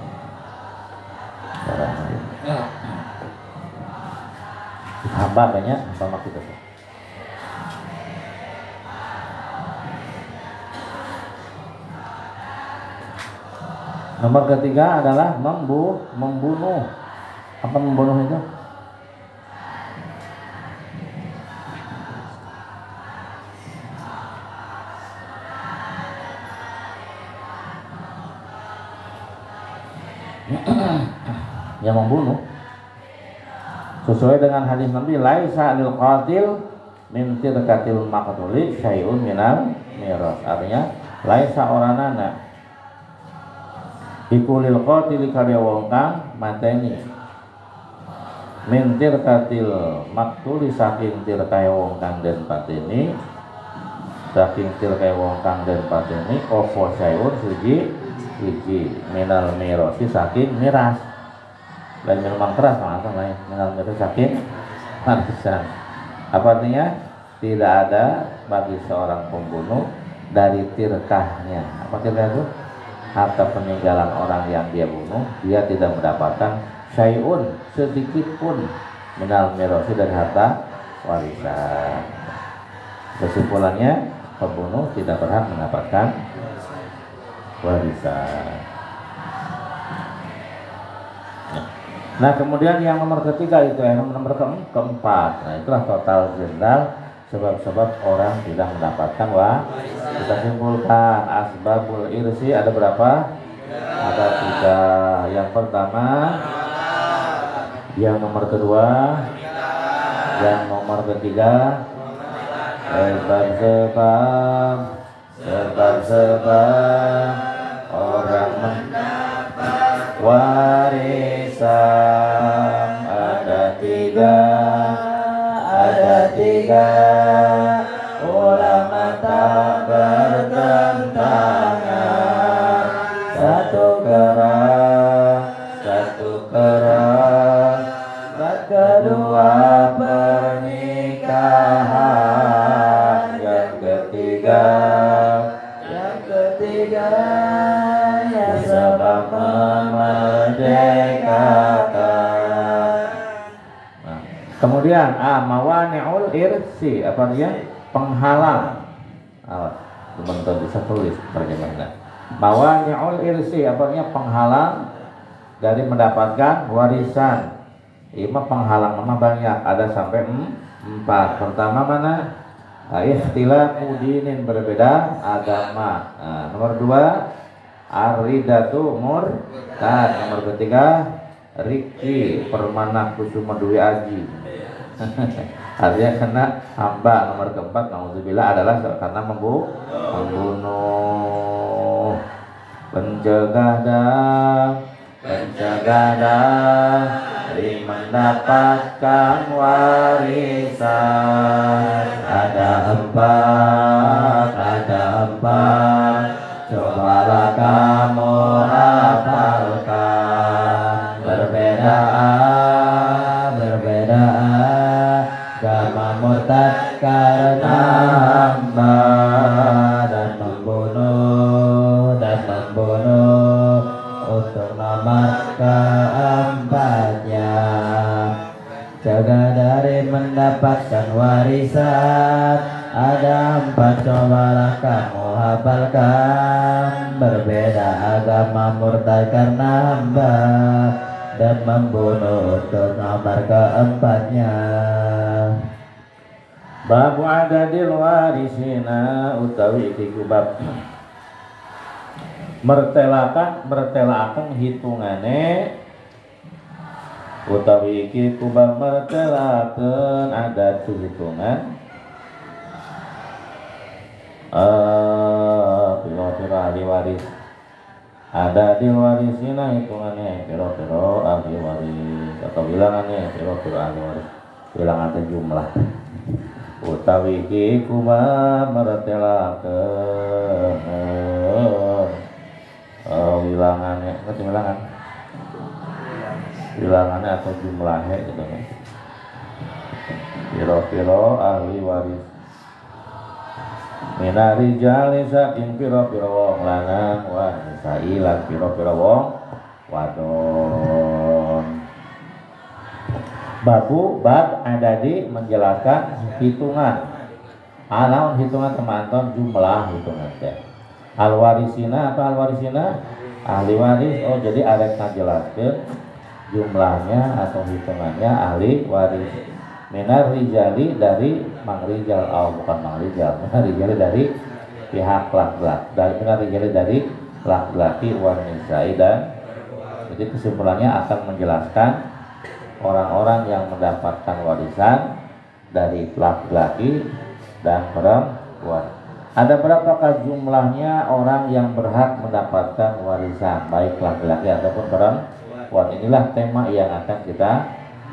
hamba banyak sama kita. Nomor ketiga adalah membunuh. Apa membunuh itu? Yang membunuh sesuai dengan hadis Nabi, laisa lil qatil min tirkatil maqtuli syai'un minal miras. Artinya laisa oranana iku lil qatili karya wong kang mateni mintir katil maktuli saking tirkai wong kang den pateni, saking tirkai wong kang den pateni opo sayur suji minal mirosi saking miras, lain minuman keras langsung lain minal mirosi saking warisan. Apa artinya? Tidak ada bagi seorang pembunuh dari tirkahnya. Apa tirkah itu? Harta peninggalan orang yang dia bunuh, dia tidak mendapatkan syai'un sedikit pun minal mirosi dari harta warisan. Kesimpulannya, pembunuh tidak berhak mendapatkan warisan. Nah, kemudian yang nomor ketiga itu yang nomor keempat. Nah, itulah total jenderal sebab-sebab orang tidak mendapatkan warisan. Kita simpulkan asbabul irsi ada berapa? Ada 3. Yang pertama, yang nomor kedua, yang nomor ketiga, sebab orang mendapat warisan ada 3. Ulama tak bertentangan, satu keras, kedua pernikahan, yang ketiga ya sebab memerdekakan. Nah, kemudian mawani'ul irsi, apa dia? Penghalang. Teman-teman bisa tulis terjemahnya. Mawani'ul irsi, apa artinya? Penghalang dari mendapatkan warisan. Ima penghalang nama banyak, ada sampai 4. Pertama mana? Ikhtilafu dinin, berbeda agama. Nomor 2 ar-ridatu murtad. Nomor ketiga riki permana kusuma dwi aji. Artinya kena hamba. Nomor keempat nauzubillah adalah karena membunuh. Pencegah dari mendapatkan warisan ada 4. Cobalah kamu hafalkan. Berbeda agama murtad karena hamba dan membunuh untuk nomor keempatnya. Jaga dari mendapatkan warisan ada 4. Cobalah kamu hafalkan. Berbeda agama murtad karena hamba dan membunuh untuk nomor keempatnya. Babu adadil warisina utawi iki bab mertelakan hitungane utawi iki kubab mertelakan ada hitungan piro-piro ahli waris ada di warisina hitungannya piro-piro ahli waris atau bilangannya piro-piro ahli waris bilangan jumlah utawi iki kubab mertelakan bilangannya, ngerti bilangannya atau jumlahnya gitu kan. Piro-piro ahli waris minari jali saking piro-piro wong lanang wa nisai lan piro-piro wong wadon. Bab adadi menjelaskan hitungan. Alaun hitungan teman-teman jumlah hitungan teh. Al-warisina atau al-warisina ahli waris. Oh jadi ada jelaskan jumlahnya atau hitungannya ahli waris. Minar rijali dari mang rijal, bukan mang rijal. Minar rijali dari pihak laki-laki. Minar rijali dari laki-laki wanita. Dan jadi kesimpulannya akan menjelaskan orang-orang yang mendapatkan warisan dari laki-laki dan perempuan. Ada berapakah jumlahnya orang yang berhak mendapatkan warisan baik laki-laki ataupun perempuan? Inilah tema yang akan kita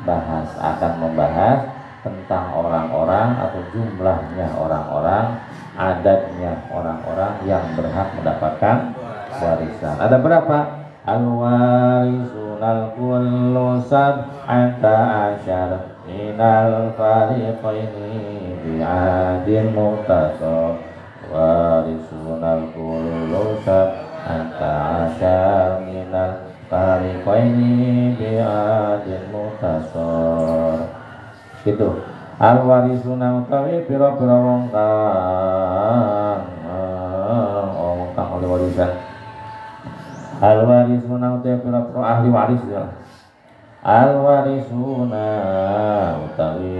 akan membahas tentang orang-orang atau jumlahnya orang-orang, adatnya orang-orang yang berhak mendapatkan warisan. Ada berapa? Al-warisunal kullu sab'ata asyar minal fariqaini bi'adin mutasab. Warisunal kullu sab'ata asyar minal fariqaini bi'adin mutasab. Gitu. Al-warisuna utawi pira-pira wong kang oleh warisan. Al-warisuna utawi pira-pira ahli waris ya. Al-warisuna utawi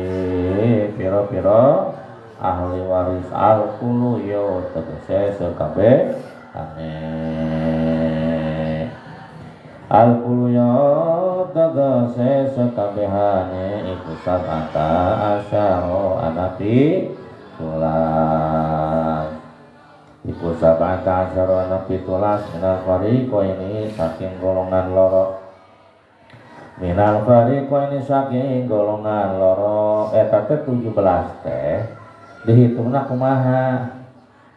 pira-pira ahli waris al-kulu yo tegese sekabeh ane al-kulu yo tegese sekabehane iku sabata asyaro anapi tulas iku sabata asyaro anapi tulas minal fariqo ini saking golongan loro minal fariqo ini saking golongan loro etate 17 teh dihitungna kumaha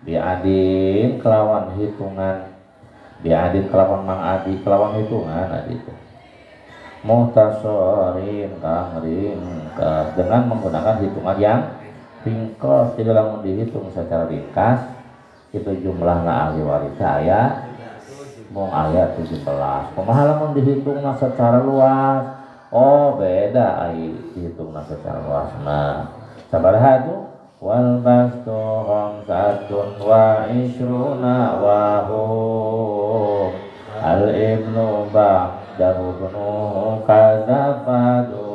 biadin kelawan hitungan biadin kelawan mang adi kelawan hitungan adi itu muhtasorin kang ringkas dengan menggunakan hitungan yang ringkas. Jadi lamun dihitung secara ringkas itu jumlahna ahli waris saya mung aya 17. Kumaha lamun dihitungna secara luas? Oh beda ai dihitungna secara luas. Nah, sabaraha itu wal bastu khamsatun wa ishruna wa hum al ibnu ba'dahu bunu kazafadu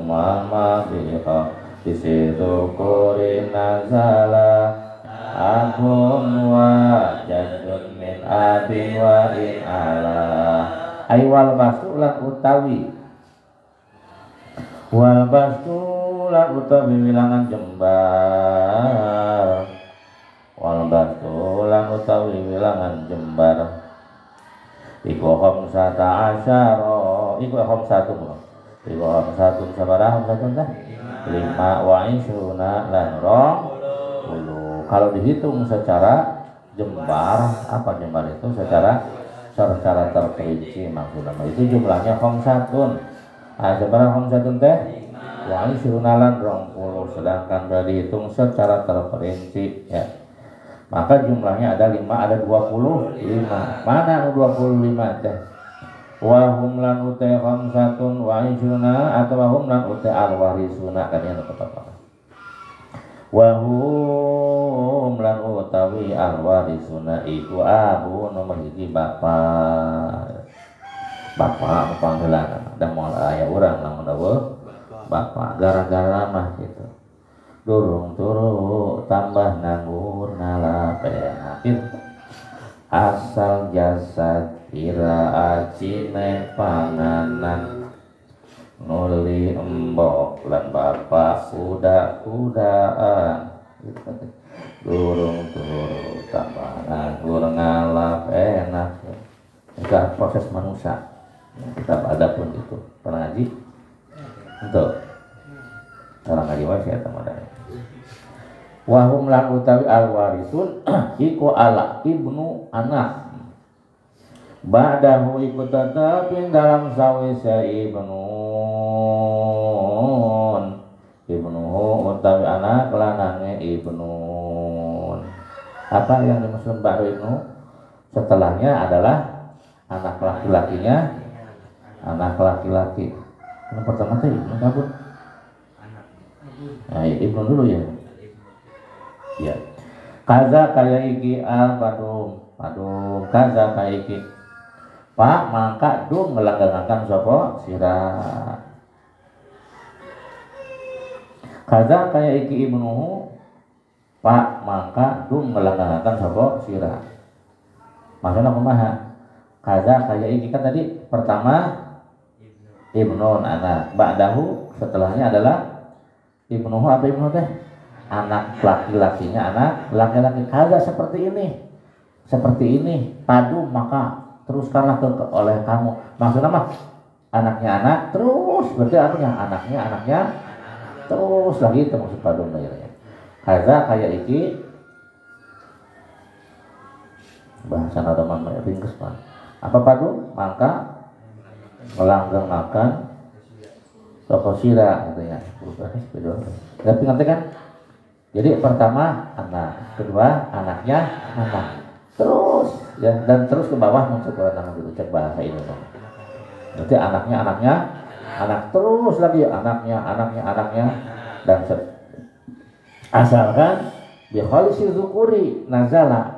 mama biha disitu kurin nazala abun wa jadun min abin wa in ala ay wal bastu lan utawi wal bastu lan utawi wilangan jembar wal bastu lan utawi wilangan jembar iku khamsata asyara iku khamsatun iku khamsatun sabaraha khamsatun tah 5 wa ishruna lan 20. Kalau dihitung secara jembar apa jembar itu secara terperinci maksudnya itu jumlahnya khamsatun. Sabaraha khamsatun teh wa ishruna lan 20 sedangkan dari dihitung secara terperinci ya. Maka jumlahnya ada 5, ada 25. Mana 25 teh? Wa hum lan uta khamsatun wa ishruna atau wa hum lan uta al-warisuna kan yang tepat. Wa hum lan utawi al-warisuna iku abu nomor 1 bapak. Bapak panggilan da moal aya urang lamun dawuh bapak gara-gara mah gitu. Durung turu tambah nganggur nalapenakin asal jasad ira acine panganan nuli embok lan bapak kuda-kudaan durung turu tambah nganggur ngalapenak itu proses manusia kita ada pun itu pernah ngaji untuk orang ngaji wajah teman-teman wahum lan utawi al-warisun iku ala ibnu anak ba'dahu iku tetapin dalam sawise ibnun utawi anak lanange ibnun. Apa yang dimaksud ba'du ibnu? Setelahnya adalah anak laki-lakinya anak laki-laki. Yang pertama teh ibnu kabut. Nah, ibnu dulu ya. Ya. Kaza kaya iki padum kaza kaya iki. Pak mangka dung ngelanggangakan sapa sirah. Kaza kaya iki ibnuhu. Pak mangka dung ngelanggangakan sapa sirah. Maksudnya kumaha? Kaza kaya iki kan tadi pertama ibnun anak, ba'dahu setelahnya adalah ibnuhu apa ibnu teh? Anak laki-lakinya anak laki-laki. Kaza seperti ini padu maka teruskanlah oleh kamu. Maksudnya mah anaknya anak terus berarti artinya anaknya terus lagi itu maksud padung ya. Kayak iki bahasa nadoman ringkes mah. Apa padung? Maka melanggeng akan toko sira gitu ya. Tapi ngerti kan? Jadi pertama anak, kedua anaknya anak. Terus ya dan terus ke bawah maksud orang gitu cek bahasa ini tuh. Berarti anaknya anak terus lagi anaknya dan asalkan bi khalisi dzukuri nazala.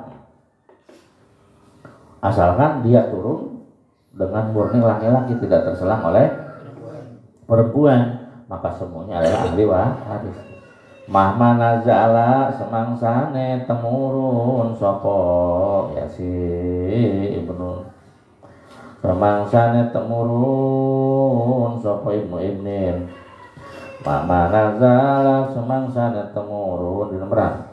Asalkan dia turun dengan murni laki-laki tidak terselang oleh perempuan, maka semuanya adalah ahli waris. Mahma nazala semangsane temurun sapa ya si ibnu semangsane temurun sapa ibnin Mahma nazala semangsane temurun di nomor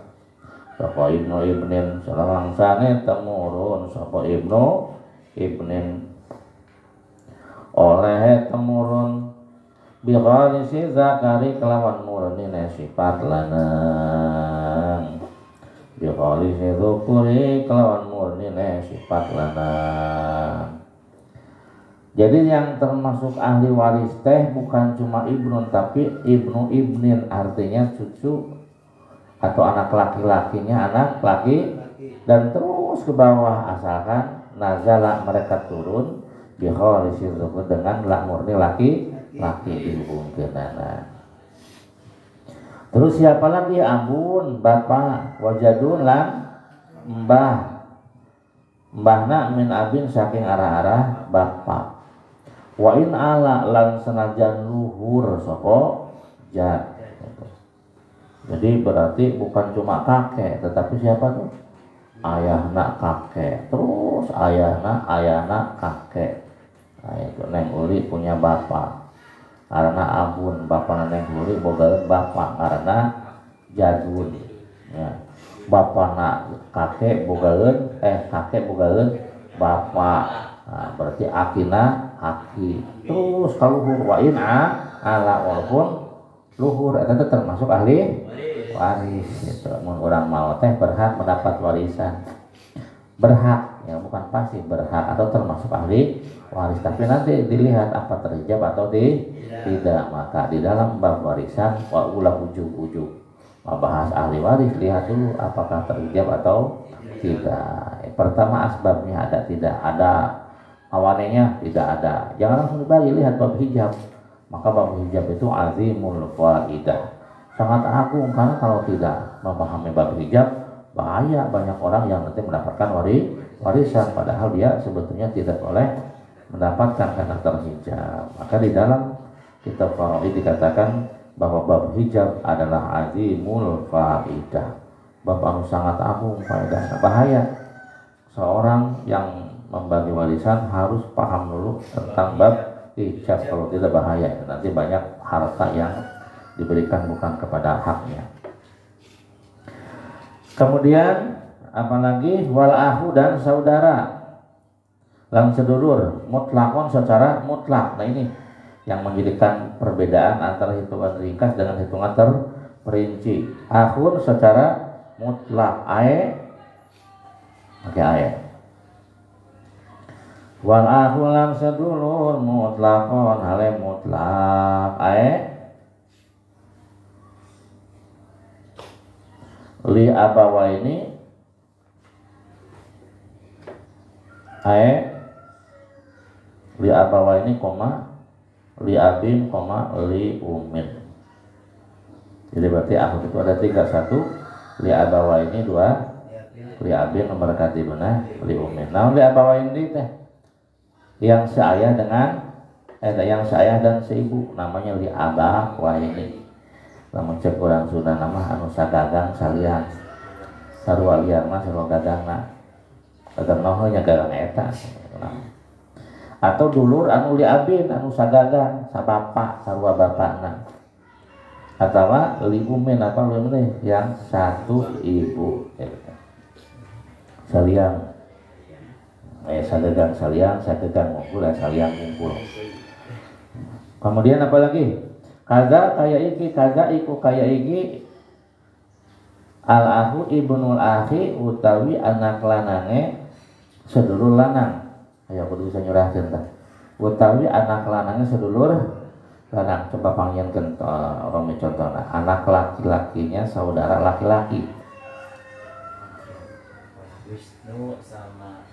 sapa ibnin semangsane temurun sapa ibnin oleh temurun bighalisi zakari kelawan murni sifat lanang bighalisi dzukuri kelawan murni sifat lanang. Jadi yang termasuk ahli waris teh bukan cuma ibnun tapi ibnin artinya cucu atau anak laki-lakinya anak laki dan terus ke bawah asalkan nazala mereka turun bighalisi dzukuri dengan murni laki dihubungkeun anak. Terus siapa lagi? Ambun, bapak, wajadun lan mbahna min abin saking arah-arah bapak. Wa in ala lan senajan luhur sapa jad. Jadi berarti bukan cuma kakek, tetapi siapa tuh? Ayahna kakek, terus ayahna kakek. Nah, itu Neng Uli punya bapak. Karena abun bapak Neng Uli bogaeun bapak karena jadun. Ya. Bapak kakek bogaeun bapak. Nah, berarti akina aki. Terus kaluhur wain ala walaupun luhur itu termasuk ahli waris. Gitu. Mun urang mau teh berhak mendapat warisan. Berhak ya bukan pasti berhak atau termasuk ahli waris, tapi nanti dilihat apa terhijab atau tidak. Maka di dalam bab warisan ulah ujug-ujug membahas ahli waris, lihat dulu apakah terhijab atau tidak. Pertama asbabnya ada tidak ada, awanenya tidak ada, jangan langsung dibagi, lihat bab hijab. Maka bab hijab itu azimul faidah, sangat agung, karena kalau tidak memahami bab hijab bahaya, banyak orang yang nanti mendapatkan warisan padahal dia sebetulnya tidak boleh mendapatkan karena terhijab. Maka di dalam kitab faraid dikatakan bahwa bab hijab adalah azimul faidah, bab anu sangat agung faedahna. Bahaya seorang yang membagi warisan harus paham dulu tentang bab hijab, kalau tidak bahaya, nanti banyak harta yang diberikan bukan kepada haknya. Kemudian apalagi wal ahu dan saudara lan sedulur mutlakon secara mutlak. Nah ini yang menjadikan perbedaan antara hitungan ringkas dengan hitungan terperinci. Ahun secara mutlak ae wal ahu lan sedulur mutlakon hale mutlak ae li abawaini li abawaini koma li abin koma li umin. Jadi berarti akh itu ada 3, 1 li abawaini, 2 li abin nomor katibuna li umin. Nah li abawaini teh yang seayah dengan yang seayah dan seibu namanya li abah waini. Lamun cek urang Sunda nama anu sagagang salian sarua liar mah sarua gagangna gagang noho nya gagang eta. Atau dulur anu li abin anu sagagang sabapa sarua bapana, atau li umin apa lu yang satu ibu saliang sagagang saliang sagagang ngumpul dan saliang ngumpul. Kemudian apa lagi? Kaza iku kaya iki al ahu ibnul akhi utawi anak lanange sedulur lanang. Ayo kudu bisa nyurahkeun tah. Utawi anak lanange sedulur lanang. Coba panggilkeun orang contohna. Anak laki-lakinya saudara laki-laki. Wisnu sama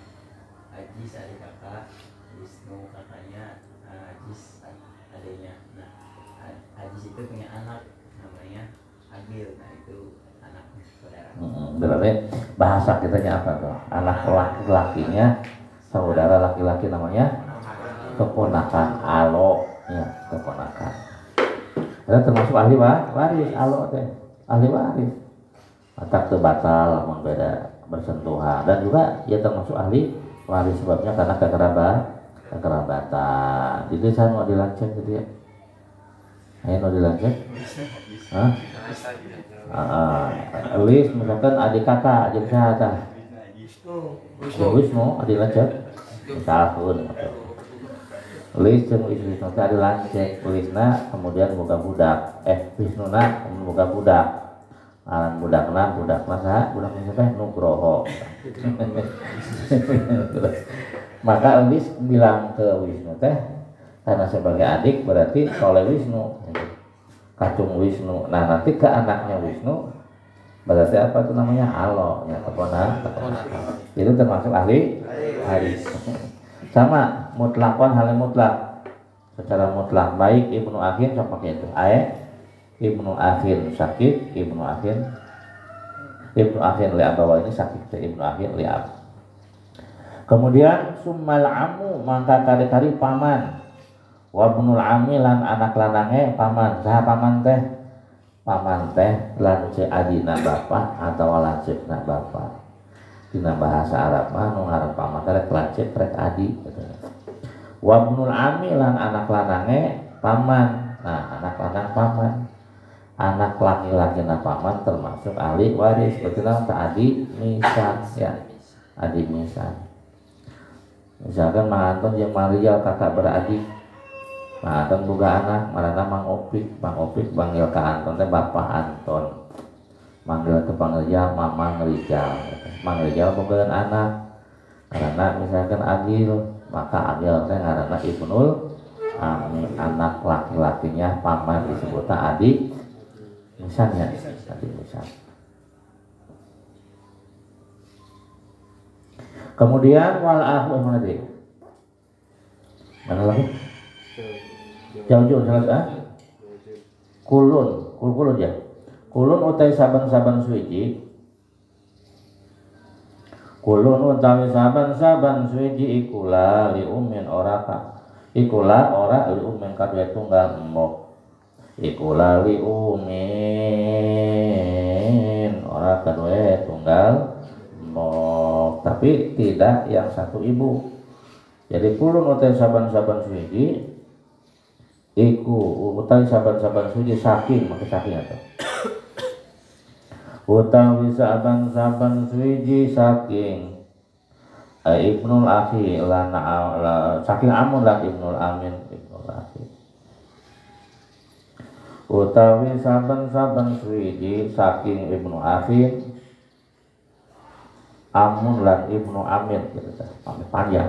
Ajis adik kakak, Wisnu kakaknya, Ajis adiknya. Nah, Ajis itu punya anak namanya Agil. Nah, itu anak saudara. Berarti bahasa kitanya apa tuh? Anak laki-lakinya saudara laki-laki namanya keponakan. Alo, ya keponakan. Itu termasuk ahli waris. Alo teh ahli waris. Matak teu batal mun beda bersentuhan, dan juga ia termasuk ahli waris sebabnya karena kekerabatan. Jadi saya mau dilanjut gitu ya. Ayo mau dilanjut. Hah? Wis misalkan adik kakak jadi siapa? Wisnu adik lanjut. Misalkan Lis jeung Wisnu tadi lanjut. Lisna kemudian boga budak. Wisnuna kemudian boga budak. Aran budakna saha? Budakna teh Nugroho. Maka Lis bilang ke Wisnu teh karena sebagai adik berarti soleh Wisnu, kacung Wisnu. Nah nanti ke anaknya Wisnu berarti apa itu namanya? Alo, ya keponakan. Itu termasuk ahli waris. Sama mutlakon hal mutlak. Secara mutlak baik ibnu akhin sama pakai itu. Ibnu akhin sakit, ibnu akhin li'ab, bahwa ini sakit ibnu akhin li'ab. Kemudian summal amu mangka kari-kari paman, wa ibnul ami lan anak lanange paman. Saha paman teh? Paman teh lance adina bapak atau lancetna bapak. Dina bahasa Arab mah nu ngaran paman teh lancet rek adi katanya. Wa ibnul ami lan anak lanange paman. Nah, anak lanang paman. Anak laki-laki na paman termasuk ahli waris. Betul tak adi misan ya, adi misan. Misalkan Mang Anton jeung Marial kakak beradik. Mang Anton boga anak marana Mang Opik panggil ka Anton teh Bapak Anton. Manggil teh panggilnya Mamang Rijal. Mang Rijal bogaeun anak. Karena misalkan Agil, maka Agil teh ngaranna Ibnul Ami, anak laki-lakinya paman disebutna adi misalnya tadi misal. Kemudian wal ahu mana tadi? Mana lagi? Jauh salah kulun ya. Kulun utai saban-saban suci. Kulun utawi saban-saban suci ikula li umin oraka. Ikula ora li umin kadue tunggal embok. Ikula li umin ora kadue tunggal embok, tapi tidak yang satu ibu. Jadi kulun utai saban-saban suci iku utai saban-saban suci saking make saking atau utawi saban-saban suci saking ibnul akhi lana saking amun lan ibnul amin ibnul akhi. Utawi saben-saben suci saking ibnu akhin amun lan ibnu amir gitu panjang.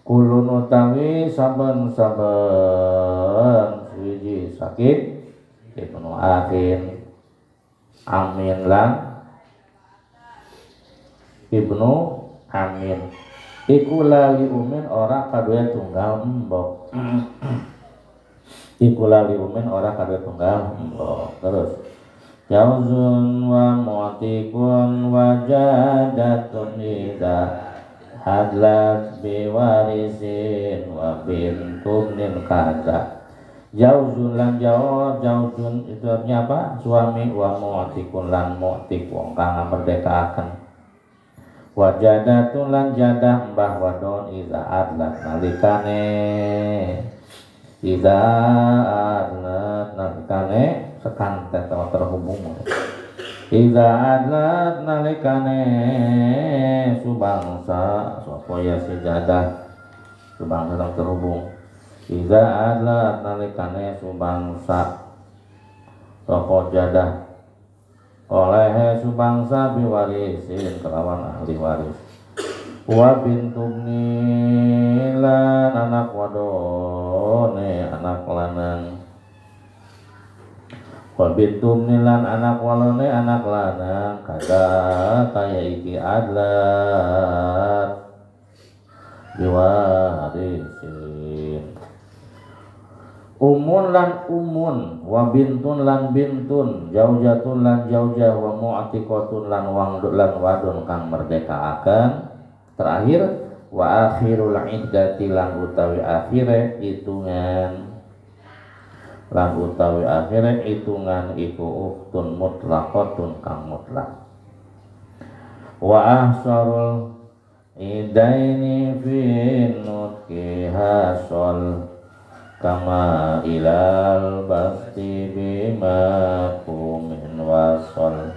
Kulun utawi saben-saben suci saking ibnu akhin amin lan ibnu amin iku lali umin ora kadue tunggal embok. Iku lali umin ora kadue tunggal embok. Terus jauzun wa mu'tikun wa jadatun idza hadlat biwarisin wa bintum nin kaza. Jauzun lan jauzun itu artinya apa? Suami wa mu'tikun lan mu'tik wong kang merdekaaken. Wa jadatun lan jadah mbah wadon idza hadlat nalikane sekanten atau terhubung. Iza adlat nalikane subangsa supaya sejadah subangsa terhubung. Iza adla nalikane subangsa toko jadah oleh subangsa biwarisin kelawan ahli waris wa bintubnilan anak wadone anak lanang wa bintubnilan anak walone anak lanang kada kaya iki adlat biwarisin umun lan umun wa bintun lan bintun jaujatun lan jaujah wa mu'tiqatun lan wangdut lan wadon kang merdeka akan terakhir wa akhirul iddati lan utawi akhire hitungan lan utawi akhire hitungan iku uktun mutlaqatun kang mutlak wa ahsarul idaini fi nutki hasol kama ilal basti bima kumin wasol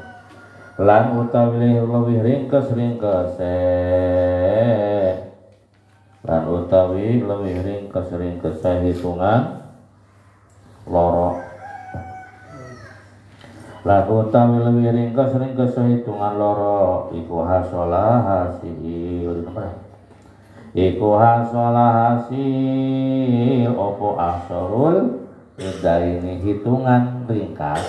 lan utawi lebih ringkes lan utawi lebih ringkes hitungan loro lan utawi lebih ringkes hitungan loro iku hasolah hasil iku hasolah hasil opo asorul dari ini hitungan ringkas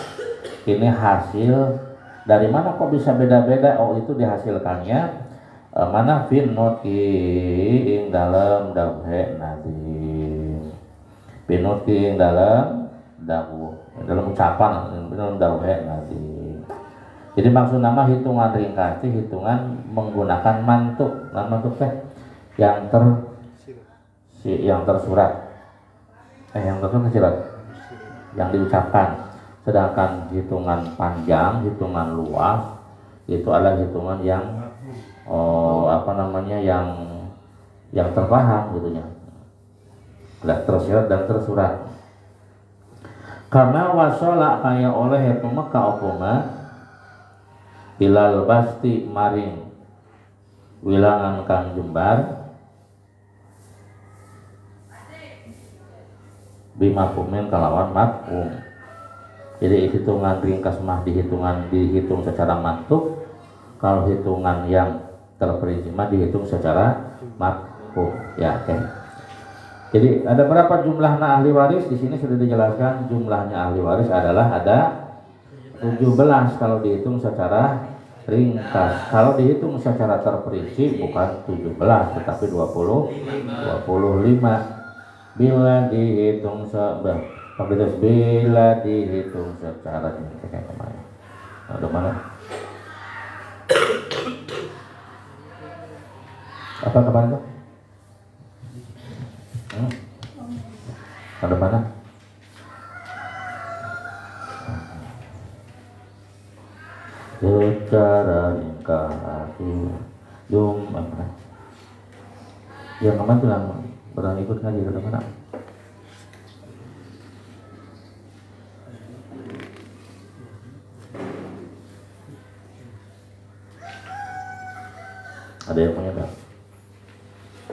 ini hasil dari mana kok bisa beda-beda oh itu dihasilkannya mana fin noti ing dalam dawuhe nabi pinoti ing dalam dalam ucapan dalam dawuhe nabi jadi maksud nama hitungan ringkas itu hitungan menggunakan mantuk nah mantuk teh yang tersurat yang diucapkan sedangkan hitungan panjang hitungan luas itu adalah hitungan yang yang terpaham gitunya tersirat dan tersurat karena wasola kaya oleh itu maka opoma bilal pasti maring wilangan kang jembar bimafumin kalawan mafhum jadi hitungan ringkas mah dihitung secara mantuk kalau hitungan yang terperinci mah dihitung secara mafhum ya oke. Jadi ada berapa jumlahnya ahli waris di sini sudah dijelaskan jumlahnya ahli waris adalah ada 17 kalau dihitung secara ringkas kalau dihitung secara terperinci bukan 17 tetapi 25 bila dihitung bila dihitung secara kayak kemarin. Ada mana? Apa kemarin tuh? Ada mana? Secara ringkas apa? Yang kemarin tuh lama. Pernah ikut ngaji ke mana? Ada yang punya tak?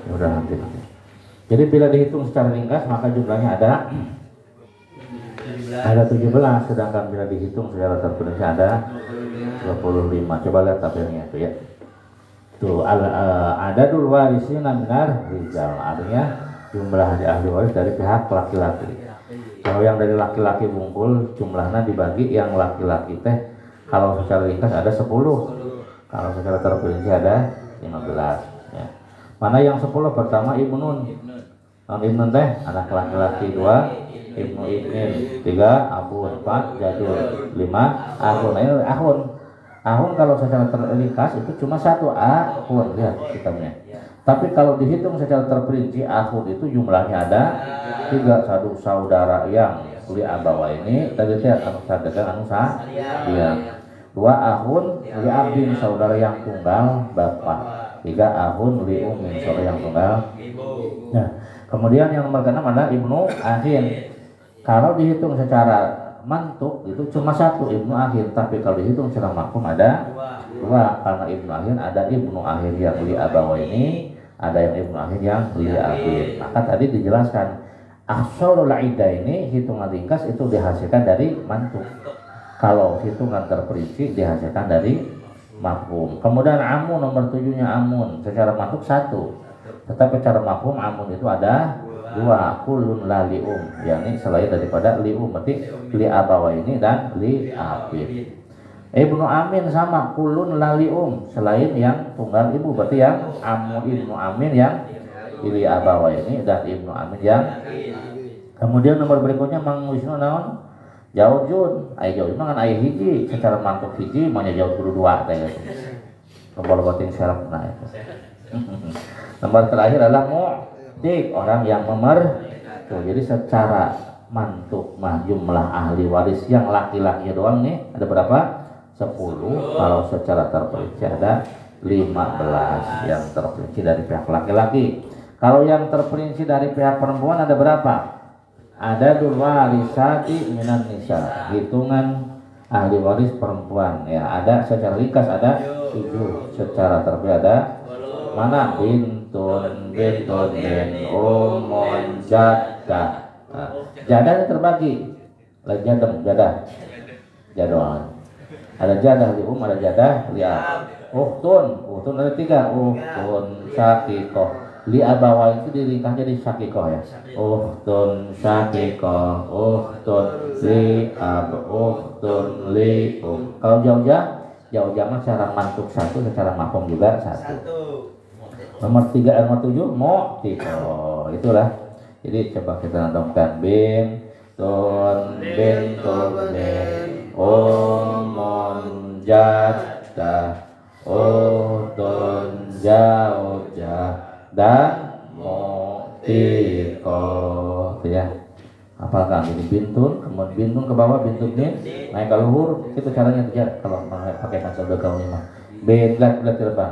Ya udah nanti. Jadi bila dihitung secara ringkas maka jumlahnya ada 17 sedangkan bila dihitung secara terperinci ada 25. Coba lihat tabelnya itu ya. Tuh adadul warisina minar rijal artinya jumlah ahli waris dari pihak laki-laki. Kalau yang dari laki-laki bungkul jumlahnya dibagi yang laki-laki teh kalau secara ringkas ada 10. Kalau secara terperinci ada 15 ya. Mana yang 10 pertama ibnun. Ibnun teh anak laki-laki 2, ibnu ibnin 3, abun 4, jadul 5, ahun. Ahun kalau secara terringkas itu cuma 1 ahun lihat kitabnya. Tapi kalau dihitung secara terperinci ahun itu jumlahnya ada 3 satu saudara yang li abawa ini tadi lihat anu sadegan anu dia 2 ahun li abdin saudara yang tunggal bapak 3 ahun li umin saudara yang tunggal nah kemudian yang nomor 6 ada ibnu ahin kalau dihitung secara mantuk itu cuma 1 ibnu akhir tapi kalau dihitung secara makum ada 2 karena ibnu akhir ada ibnu akhir yang li abawa ini ada yang ibnu akhir yang li akhir maka tadi dijelaskan Aksarul iddah ini hitungan ringkas itu dihasilkan dari mantuk. Kalau hitungan terperinci dihasilkan dari mafhum. Kemudian amun nomor 7-nya amun secara mantuk 1. Tetapi secara mafhum amun itu ada 2. Kulun la lium, yakni selain daripada lium, berarti li abawaini dan li abin. Ibnu Amin sama kulun la lium, selain yang tunggal ibu, berarti yang Ibnu Amin yang li abawaini dan Ibnu Amin yang. Kemudian nomor berikutnya Mang Wisnu naon? Jaujun, jauh kan ayah hiji, secara mantuk hiji, makanya jauh kudu 2 teh. Nomor batin syaraf nah itu. Nomor terakhir adalah mu'tik, orang yang tuh, jadi secara mantuk mah jumlah ahli waris yang laki-laki doang nih ada berapa? 10. Kalau secara terperinci ada 15 yang terperinci dari pihak laki-laki. Kalau yang terperinci dari pihak perempuan ada berapa? Ada 2 warisati minan nisa, hitungan ahli waris perempuan ya. Ada secara ringkas ada 7, secara terperinci ada mana? Bintun bin umun jadah. Jadahnya terbagi lagi jadah ada jadah li ada jadah li uhtun ada 3, uhtun syakikoh. Li abawa itu diringkas jadi syakikoh ya. Uhtun syakikoh, uhtun li uhtun li Kalau jauh-jauh mah secara mantuk 1, secara mafhum juga 1. Nomor 3, nomor 7 mu'tiko. Itulah. Jadi coba kita nandomkan bintun umun jadah uhtun jaujah dan mu'tiko. Itu ya. Apalkan ini bintun, kemudian bintun ke bawah, bintun ini naik ke luhur. Itu caranya aja kalau pakai konsep belakang ini mah. Lihat ke depan.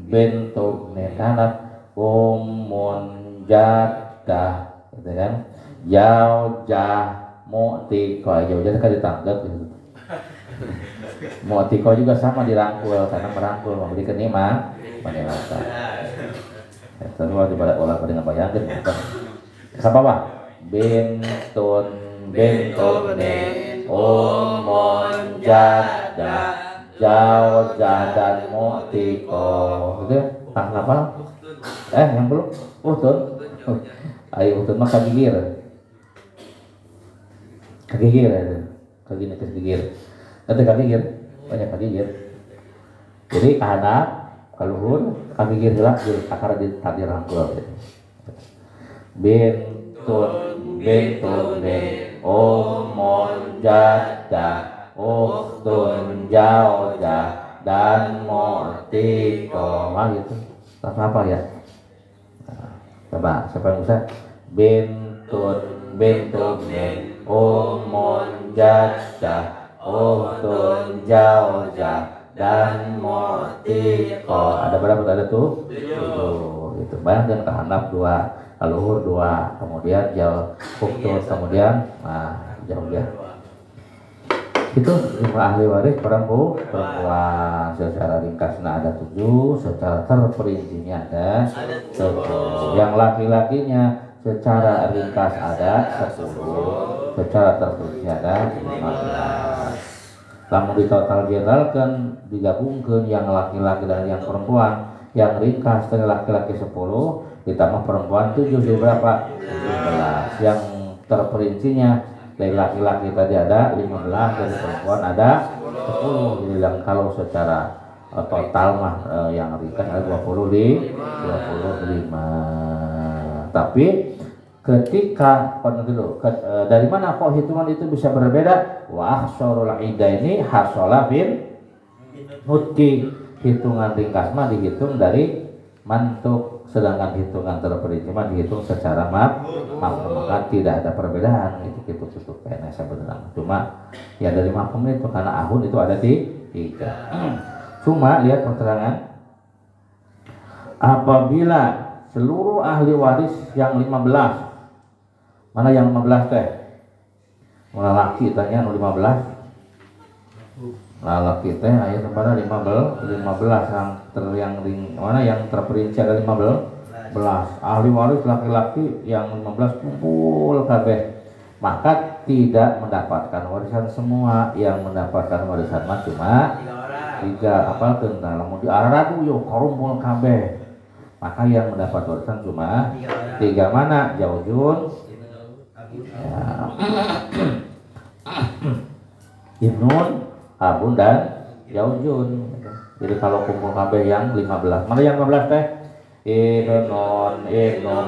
Bintun anak umun jadah, gitu kan? Jaujah mu'tiko, jaujah kan ditangkap gitu. Mu'tiko juga sama dirangkul, karena merangkul memberi kenima menilata. Terus daripada olah pada ngabayangkeun bukan. Sabawa bintun umun jadah jaujah dan mu'tiko. Gitu hafal? Yang belum? Uhtun. Ayo uhtun mah kagigir ya. Kagigir. Nanti kagigir, banyak kagigir. Jadi anak kaluhur kagigir heula jadi akar di tadi rangkul gitu. Bintun umun jadah uhtun jaujah dan mu'tiko. Gitu. Apa ya? Coba siapa yang bisa? Bintun umun jadah uhtun jaujah dan mu'tiko. Ada berapa ada tuh? Itu bayangkan ke hanap 2, kaluhur 2, kemudian jauh uhtun, kemudian jaujah. Itu jumlah ahli waris perempuan. Secara ringkasnya ada 7, secara terperincinya ada 10. Yang laki-lakinya secara ringkas ada 10, secara terperinci ada 15. Lamun di total generalkan digabungkan yang laki-laki dan yang perempuan, yang ringkas dari laki-laki 10 ditambah perempuan 7 jadi berapa? 17. Yang terperincinya dari laki-laki tadi ada 15, dari perempuan ada 10. Jadi kalau secara total mah yang ringkas ada 25. Tapi ketika dari mana kok hitungan itu bisa berbeda? Wa ahsarul iddah ini hasola bil mutki, hitungan ringkas mah dihitung dari mantuk, sedangkan hitungan terperinci mah dihitung secara mafhum, maka tidak ada perbedaan. Itu kayaknya sebenarnya cuma ya dari mafhum itu karena ahun itu ada 3. Cuma lihat keterangan apabila seluruh ahli waris yang 15, mana yang 15 teh? Mana laki tanya 15? Laki teh ayat kepada 15 yang mana yang terperinci ada 15 ahli waris laki-laki yang 15 kumpul kabeh, maka tidak mendapatkan warisan semua. Yang mendapatkan warisan mah cuma 3. Apalkeun tah lamun diaradu yo karumpul kabeh, maka yang mendapat warisan cuma 3. Mana? Jaujun, ya. Ibnun, Abun, dan Jaujun. Jadi kalau kumpul kabeh yang 15. Mana yang 15 teh? Ibnun, Ibnun,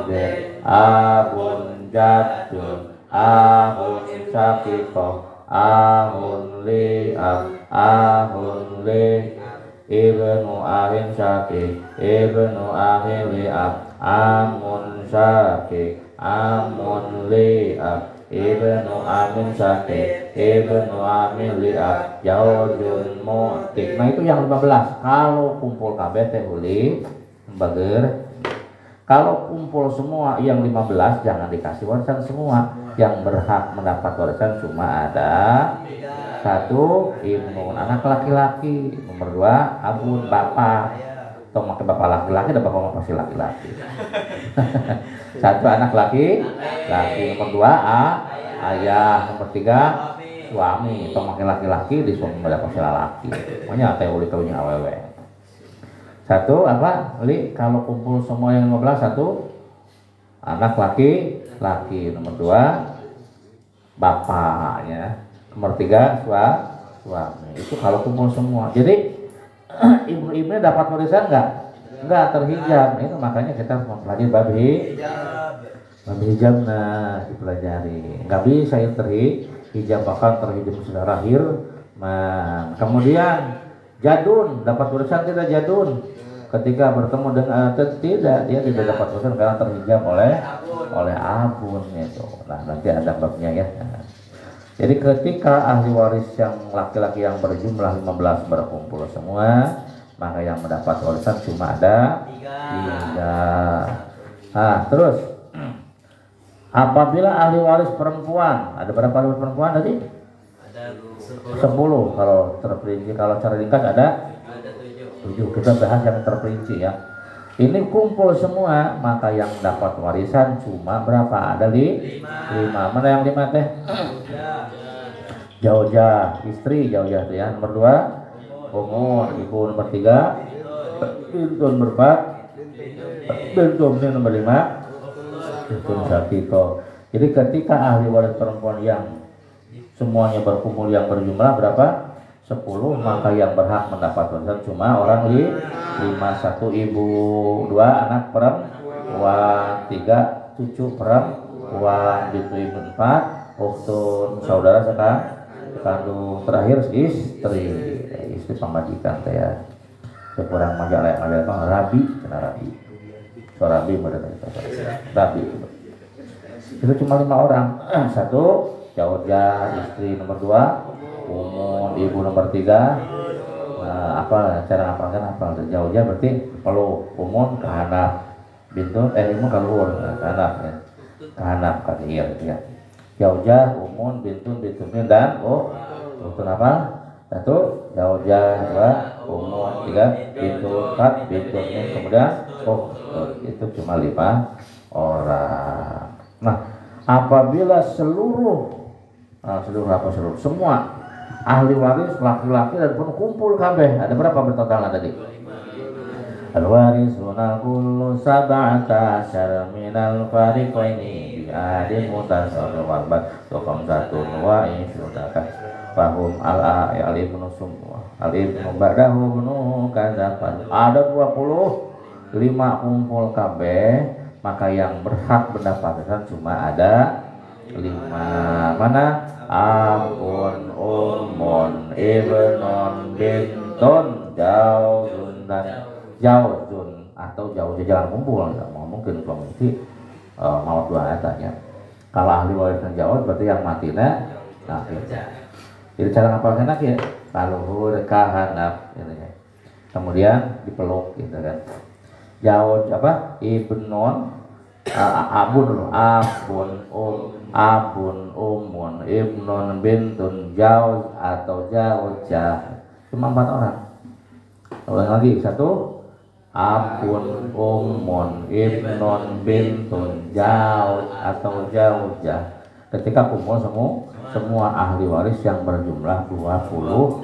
Abun, Jadun, Ahun, Syakikoh, Ahun, Li'ab, Ahun, Li, Ibnu Ahin Syakik, Ibnu Ahin Li'ab, Amun Syakik, Amun Li'ab, Ibnu Amin Syakik, Ibnu Amin Li'ab, Jaujun Mu'tik. Nah itu yang 15. Kalau kumpul kabeh teh uli bager. Kalau kumpul semua yang 15 jangan dikasih warisan semua. Yang berhak mendapat warisan cuma ada 1 ibnu, anak laki-laki. Nomor 2 abun, bapak. Atau pakai bapak laki-laki dan bapak pasti laki-laki. 1 anak laki. Nomor 2 ayah. Nomor 3 suami. Atau pakai laki-laki di suami pada pasti laki. Pokoknya teh uli kaunya awewe. 1 apa? Li, kalau kumpul semua yang 15, 1 anak laki. Nomor 2 bapaknya. Nomor 3 suami. Itu kalau kumpul semua. Jadi ibu-ibu dapat warisan enggak terhijab. Itu makanya kita harus mempelajari bab hijab. Nah, dipelajari. Enggak bisa yang terhijab, bahkan terhijab sudah lahir. Nah, kemudian jadun dapat warisan tidak jadun? Ketika bertemu dengan tidak, dia tidak dapat warisan karena terhijab oleh abun itu. Nah, nanti ada babnya ya. Nah, jadi ketika ahli waris yang laki-laki yang berjumlah 15 berkumpul semua, maka yang mendapat warisan cuma ada 3. Nah, terus apabila ahli waris perempuan, ada berapa ahli waris perempuan tadi? Ada 10. Kalau terperinci, kalau cara ringkas ada 7. Kita bahas yang terperinci ya. Ini kumpul semua, maka yang dapat warisan cuma berapa? Ada 5. Mana yang 5 teh? Jaujah, istri Jaujah itu ya. Nomor 2 umur, ibu. Nomor 3 bintun, nomor 4 bintun, nomor 5 bintun Syakikoh. Jadi ketika ahli waris perempuan yang semuanya berkumpul yang berjumlah berapa? 10, maka yang berhak mendapat warisan cuma orang 5. 1 ibu, 2 anak perempuan, 3 cucu perempuan, bintu ibu, 4 ukhtun saudara sekandung, terakhir istri pamajikan teh ya. Sekurang majalah rabi, kena rabi. So rabi rabi. Itu cuma 5 orang. 1 Jaujah, istri. Nomor 2 Umun, ibu. Nomor 3 apa cara ngapalkan Jaujah berarti kalau Umun kehanap, bintu ibu keluar kehanap ya. Kehanap kan iya ya. Jaujah, Umun, bintun dan itu apa? 1 Jaujah, 2 Umun, 3 bintun, 4 bintun, kemudian itu cuma 5 orang. Nah, apabila seluruh semua ahli waris laki-laki dan pun kumpul kabeh, ada berapa bertotal tadi? Al-warisuna kullu sab'ata asyara minal fariqaini bi adin mutasawwir warbat tuqam satun wa isyudaka fahum al-ibnu sumwa al-ibnu ba'dahu ibnu kadzafan. Ada 25 kumpul kabeh, maka yang berhak mendapatkan cuma ada 5. Mana? Abun, ummun, ibnun, bintun, jauzun, dan jauzun atau jauzun. Jangan kumpul, nggak mungkin suami istri mau 2 ayatnya. Kalau ahli warisnya jauz berarti yang matinya jadi cara ngapalkan lagi ya, kaluhur kahanap gitu ya. Kemudian dipeluk gitu kan. Jauz apa? Ibnun, abun, umun, ibnun, bintun, jauz atau jaujah. Cuma 4 orang. Ulang lagi. 1 abun, ummun, ibnun, bintun, jauh atau jaujah. Ketika kumpul semua ahli waris yang berjumlah 25.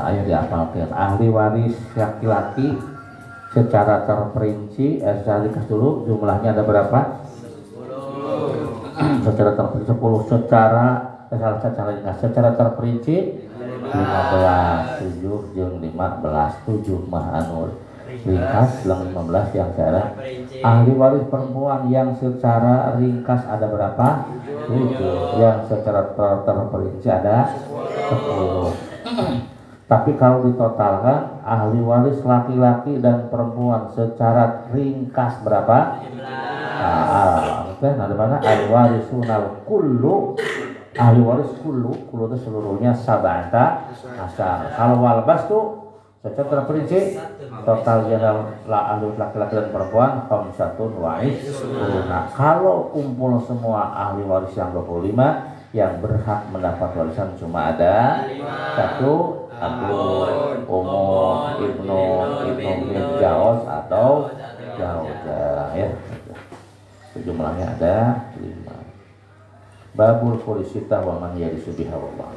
Ayo dihafalkan. Ahli waris laki-laki secara terperinci, saya dikasih dulu jumlahnya ada berapa? 10. Secara terperinci 10. Secara terperinci 15. 7 jeung 15. 7 mah anu ringkas, 15 yang secara ahli waris perempuan yang secara ringkas ada berapa? 7. Yang secara terperinci ada 10. Tapi kalau ditotalkan ahli waris laki-laki dan perempuan secara ringkas berapa? Nah, mana ahli warisunal kullu, ahli waris kullu itu seluruhnya sabata asal. Kalau walbas tuh secara terperinci total general ahli laki-laki dan perempuan khamsatun wa isruna. Kalau kumpul semua ahli waris yang 25, yang berhak mendapat warisan cuma ada 1, abun, umum, ibnu bin jauz atau jauzah ya. Jumlahnya ada 5. Babul furisita wa man yarisu biha wallahu